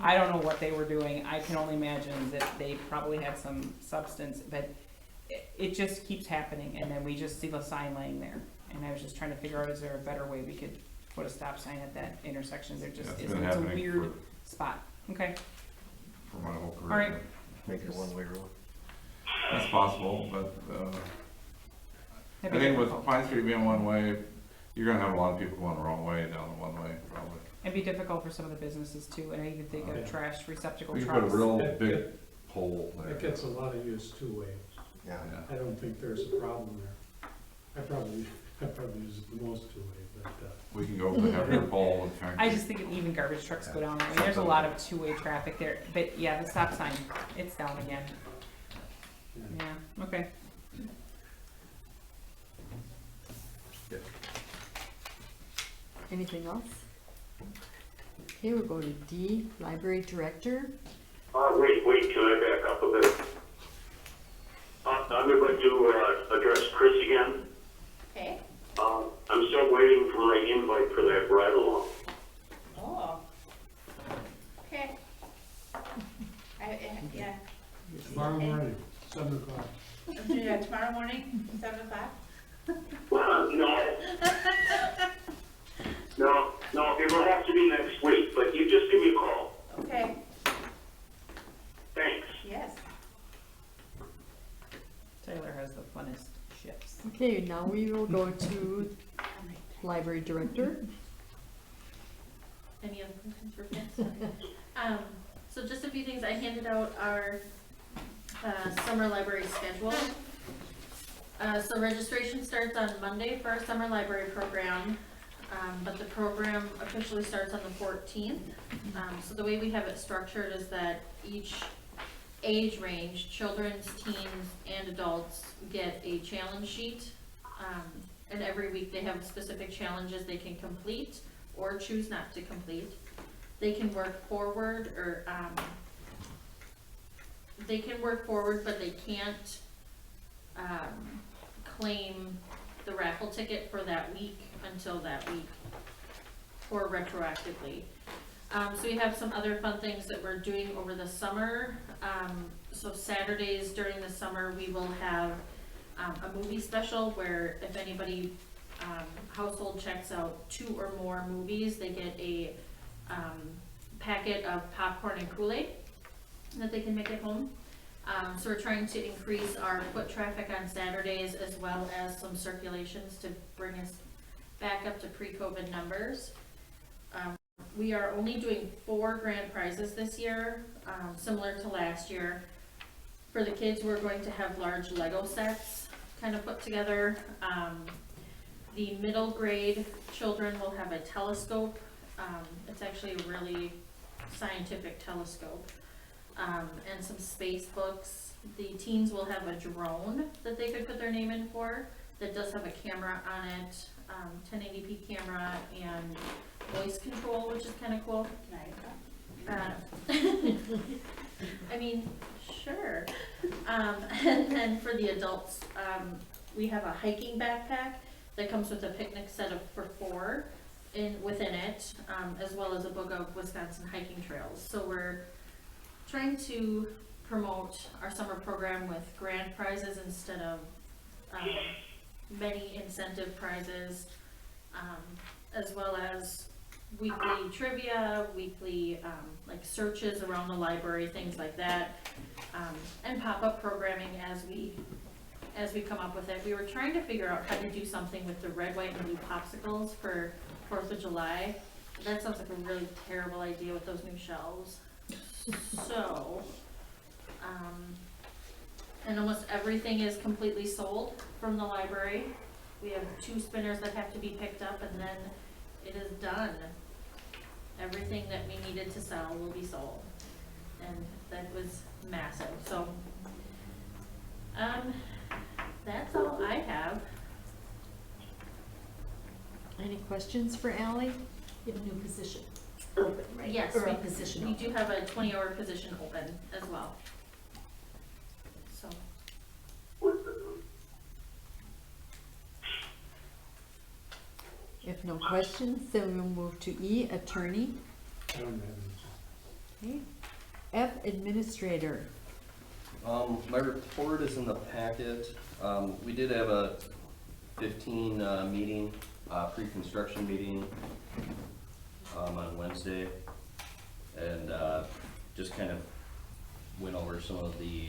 I don't know what they were doing, I can only imagine that they probably had some substance, but it just keeps happening, and then we just see the sign laying there. And I was just trying to figure out, is there a better way we could put a stop sign at that intersection, there Yeah, just it's isn't, been it's a happening weird spot, okay? for my whole career. All right. Make it a one-way road. That's possible, but, I That'd be think with difficult. Pine Street being one way, you're gonna have a lot of people going the wrong way down the one way, probably. It'd be difficult for some of the businesses too, and I even think Yeah. of trash receptacle We could put a trucks. real It- big it- pole there. It gets a lot of use two-way. Yeah. Yeah. I don't think there's a problem there. I probably use it the most two-way, but, We can go with a heavier pole and kind of. I just think of even garbage trucks go down, I mean, there's a lot of two-way traffic there, but yeah, the stop sign, it's down again, yeah. yeah, okay. Anything else? Okay, we'll go to D, library director. Wait, can I back up a bit? I'm going to address Chris again. Okay, I'm still waiting for my invite for that ride-along. oh. Okay. Yeah, Tomorrow morning, 7:00. yeah, tomorrow morning, 7:00? Well, no, it will have to be next week, but you just give me a call. Okay, Thanks. yes. Taylor has the funnest shifts. Okay, now we will go to library director. Any other questions for Vince? So just a few things, I handed out our, summer library schedule. So registration starts on Monday for our summer library program, but the program officially starts on the 14th. So the way we have it structured is that each age range, children's, teens, and adults get a challenge sheet. And every week they have specific challenges they can complete or choose not to complete. They can work forward or, but they can't, claim the raffle ticket for that week until that week or retroactively. So we have some other fun things that we're doing over the summer. So Saturdays during the summer, we will have a movie special where if anybody household checks out 2 or more movies, they get a packet of popcorn and Kool-Aid that they can make at home. So we're trying to increase our foot traffic on Saturdays as well as some circulations to bring us back up to pre-COVID numbers. We are only doing 4 grand prizes this year, similar to last year. For the kids, we're going to have large Lego sets kind of put together. The middle grade children will have a telescope. It's actually a really scientific telescope. And some space books. The teens will have a drone that they could put their name in for that does have a camera on it, 1080p camera and voice control, which is kind of cool. I mean, sure. And then for the adults, we have a hiking backpack that comes with a picnic set for 4 within it, as well as a book of Wisconsin hiking trails. So we're trying to promote our summer program with grand prizes instead of many incentive prizes, as well as weekly trivia, weekly, like searches around the library, things like that, and pop-up programming as we come up with it. We were trying to figure out how to do something with the red, white, and blue popsicles for 4th of July. That sounds like a really terrible idea with those new shelves. So, and almost everything is completely sold from the library. We have 2 spinners that have to be picked up, and then it is done. Everything that we needed to sell will be sold. And that was massive, so, that's all I have. Any questions for Ally? You have a new position open, right? Yes, Or a position we open. do have a 20-hour position open as well. So, If no questions, then we'll move to E, attorney. I don't have any. Okay. F, administrator. My report is in the packet. We did have a 15 meeting, pre-construction meeting on Wednesday, and just kind of went over some of the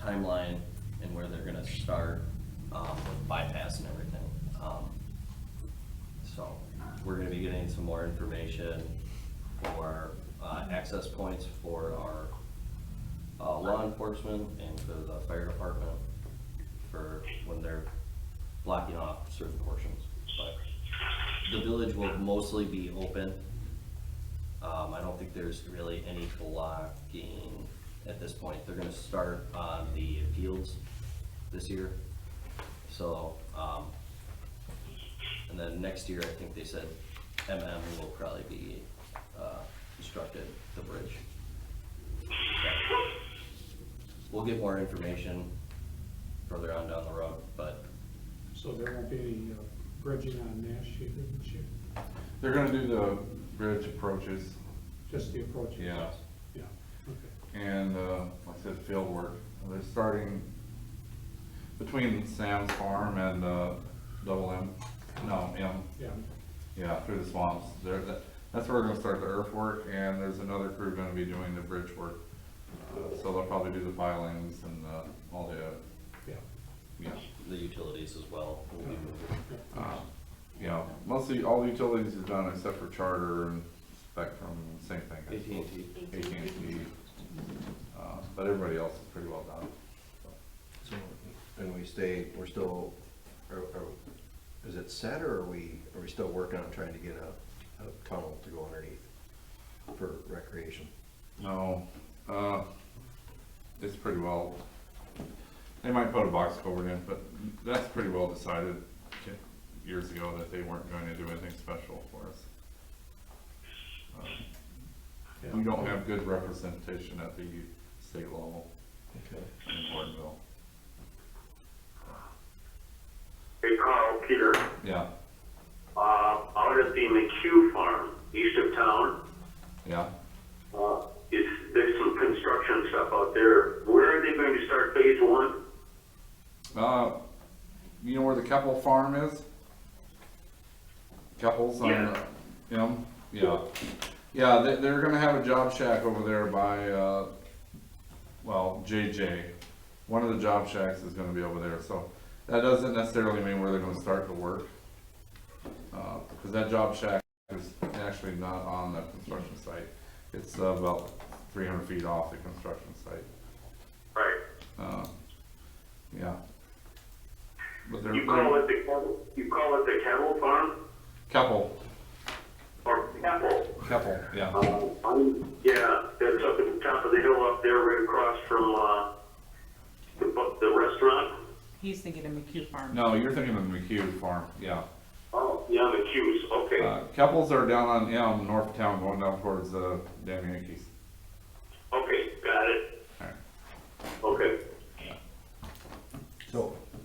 timeline and where they're gonna start with bypass and everything. So we're gonna be getting some more information for access points for our law enforcement and for the fire department for when they're blocking off certain portions. But the village will mostly be open. I don't think there's really any blocking at this point. They're gonna start on the fields this year. So, and then next year, I think they said will probably be constructed, the bridge. We'll get more information further on down the road, but So there won't be any bridging on Nash either this year? They're gonna do the bridge approaches, Just the approach? yeah, Yeah, okay. and, like I said, field work. They're starting between Sam's farm and, double M, no, M, Yeah, yeah, through the swamps. That's where we're gonna start the earthwork, and there's another crew gonna be doing the bridge work. So they'll probably do the pilings and, all the, yeah. yeah. the utilities as well will be moving. Yeah, mostly all the utilities is done except for Charter and Spectrum, same thing. AT&T. AT&T, but everybody else is pretty well done. So, and we're still, is it set, or are we still working on trying to get a tunnel to go underneath for recreation? No, it's pretty well, they might put a box culvert in, but that's pretty well decided years ago that they weren't going to do anything special for us. We don't have good representation at the state level Okay. in Hortonville. Hey Carl, Peter, Yeah, out at the McHugh farm, east of town, yeah. there's some construction stuff out there. Where are they going to start phase 1? You know where the Keppel farm is? Keppel's on Yeah. the, yeah. Yeah, they're gonna have a job shack over there by, JJ. One of the job shacks is gonna be over there, so that doesn't necessarily mean where they're gonna start the work. Cause that job shack is actually not on the construction site. It's about 300 feet off the construction site. Right. Yeah. But they're, You call it the cattle farm Keppel, or Keppel? Keppel, yeah. Yeah, that's up at the top of the hill up there, right across from the restaurant. He's thinking of McHugh Farm. No, you're thinking of the McHugh farm, yeah. Oh, yeah, the Q's. Okay. Keppels are down on Elm, north of town, going down towards Damn Yankees. Okay, got it. Alright. Okay.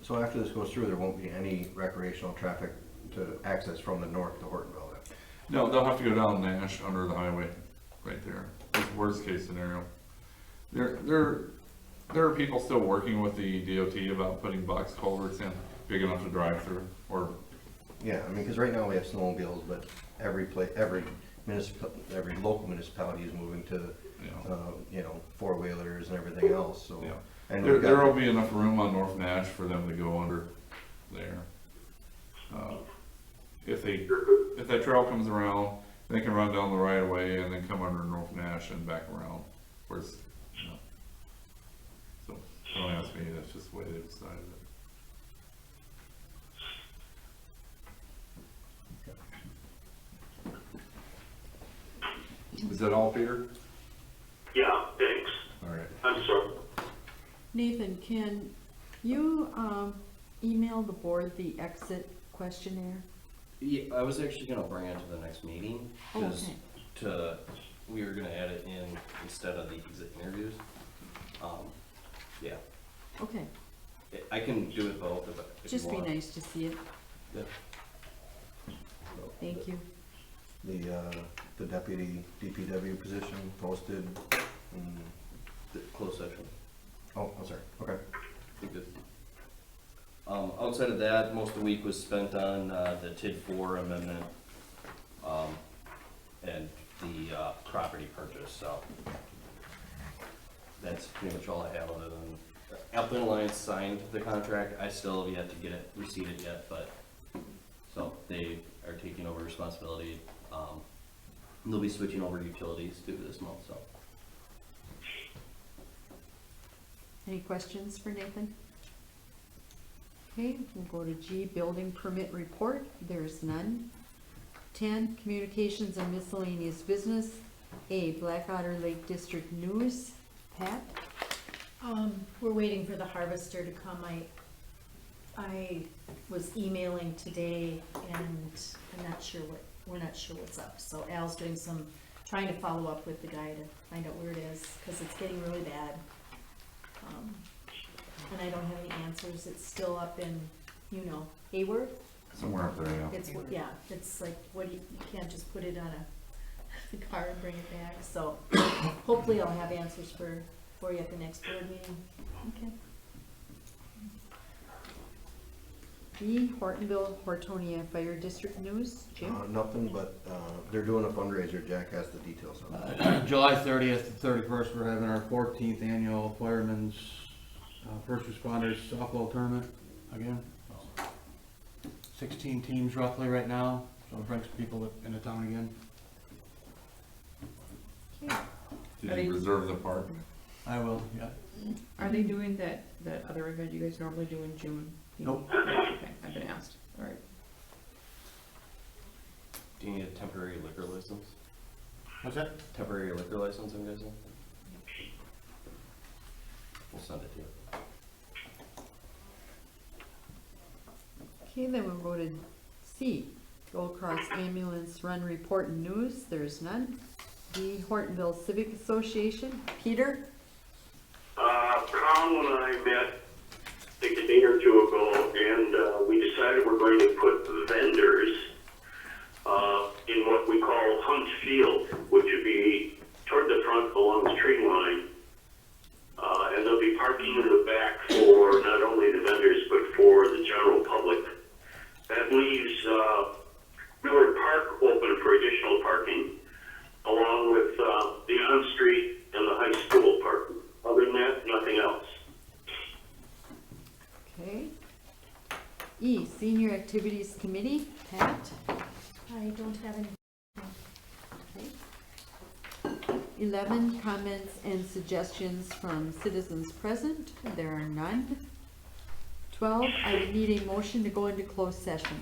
So after this goes through, there won't be any recreational traffic to access from the north to Hortonville then? No, they'll have to go down Nash under the highway, right there. That's worst case scenario. there are people still working with the DOT about putting box culverts in, big enough to drive through, or, Yeah, I mean, because right now we have snowmobiles, but every local municipality is moving to, you know, four-wheelers and everything else, so. yeah. And There, we've got- there'll be enough room on North Nash for them to go under there. If that trail comes around, they can run down the right of way and then come under North Nash and back around, where's, you know. So, don't ask me, that's just the way they decided it. Is that all, Peter? Yeah, thanks. All right. I'm sorry. Nathan, can you, email the board the exit questionnaire? Yeah, I was actually gonna bring it to the next meeting, Oh, cause okay. we were gonna add it in instead of the exit interviews. Yeah, Okay, I can do it both if you just be want. nice to see it. Yeah. Thank you. The deputy DPW position posted, The closed session. oh, I'm sorry, okay. You're good. Outside of that, most of the week was spent on, the TID 4 amendment, and the, property purchase, so. That's pretty much all I have other than, Alpine Alliance signed the contract, I still have yet to get it received yet, but, so they are taking over responsibility, they'll be switching over to utilities due this month, so. Any questions for Nathan? Okay, we'll go to G, building permit report, there's none. 10, communications and miscellaneous business. A, Black Otter Lake District News, Pat? We're waiting for the harvester to come. I was emailing today and we're not sure what's up. So Al's doing trying to follow up with the guy to find out where it is, cause it's getting really bad. And I don't have any answers. It's still up in, Hayward. Somewhere up there, yeah. It's like, you can't just put it on a car and bring it back. So hopefully I'll have answers for you at the next board meeting. Okay. B, Hortonville, Hortonia Fire District News, Jim? Nothing, but, they're doing a fundraiser, Jack has the details on it. July 30th to 31st, we're having our 14th annual Firemen's First Responders Softball Tournament again. 16 teams roughly right now, so it brings people into town again. Did you reserve the park? I will, yeah. Are they doing that other event you guys normally do in June? Nope. Okay, I've been asked, alright. Do you need a temporary liquor license? What's that? Temporary liquor license, I'm guessing? We'll send it to you. Okay, then we'll go to C, Gold Cross Ambulance Run Report and News, there's none. D, Hortonville Civic Association, Peter? Colin and I met, I think a day or two ago, and we decided we're going to put vendors in what we call Hunt Field, which would be toward the front along the tree line. And they'll be parking in the back for not only the vendors, but for the general public. That leaves Miller Park open for additional parking, along with the on-street and the high school parking. Other than that, nothing else. Okay. E, Senior Activities Committee, Pat? I don't have any. Okay. 11, comments and suggestions from citizens present, there are none. 12, I would need a motion to go into closed session.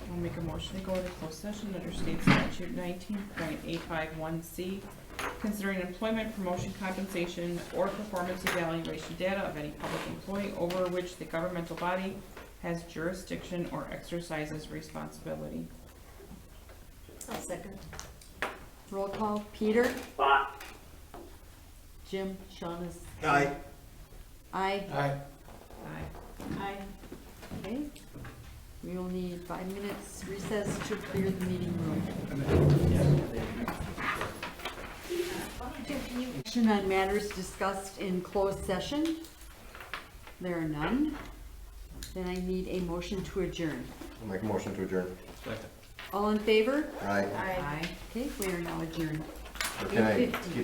I'll make a motion to go into closed session under state statute 19.851C, considering employment, promotion, compensation, or performance evaluation data of any public employee over which the governmental body has jurisdiction or exercises responsibility. I'll second. Roll call, Peter? Aye. Jim, Sean is. Aye. Aye. Aye. Aye. Okay. We will need 5 minutes recess to clear the meeting room. Action on matters discussed in closed session. There are none. Then I need a motion to adjourn. I'll make a motion to adjourn. All in favor? Aye. Aye. Okay, we are now adjourned. Or can I 8:50. keep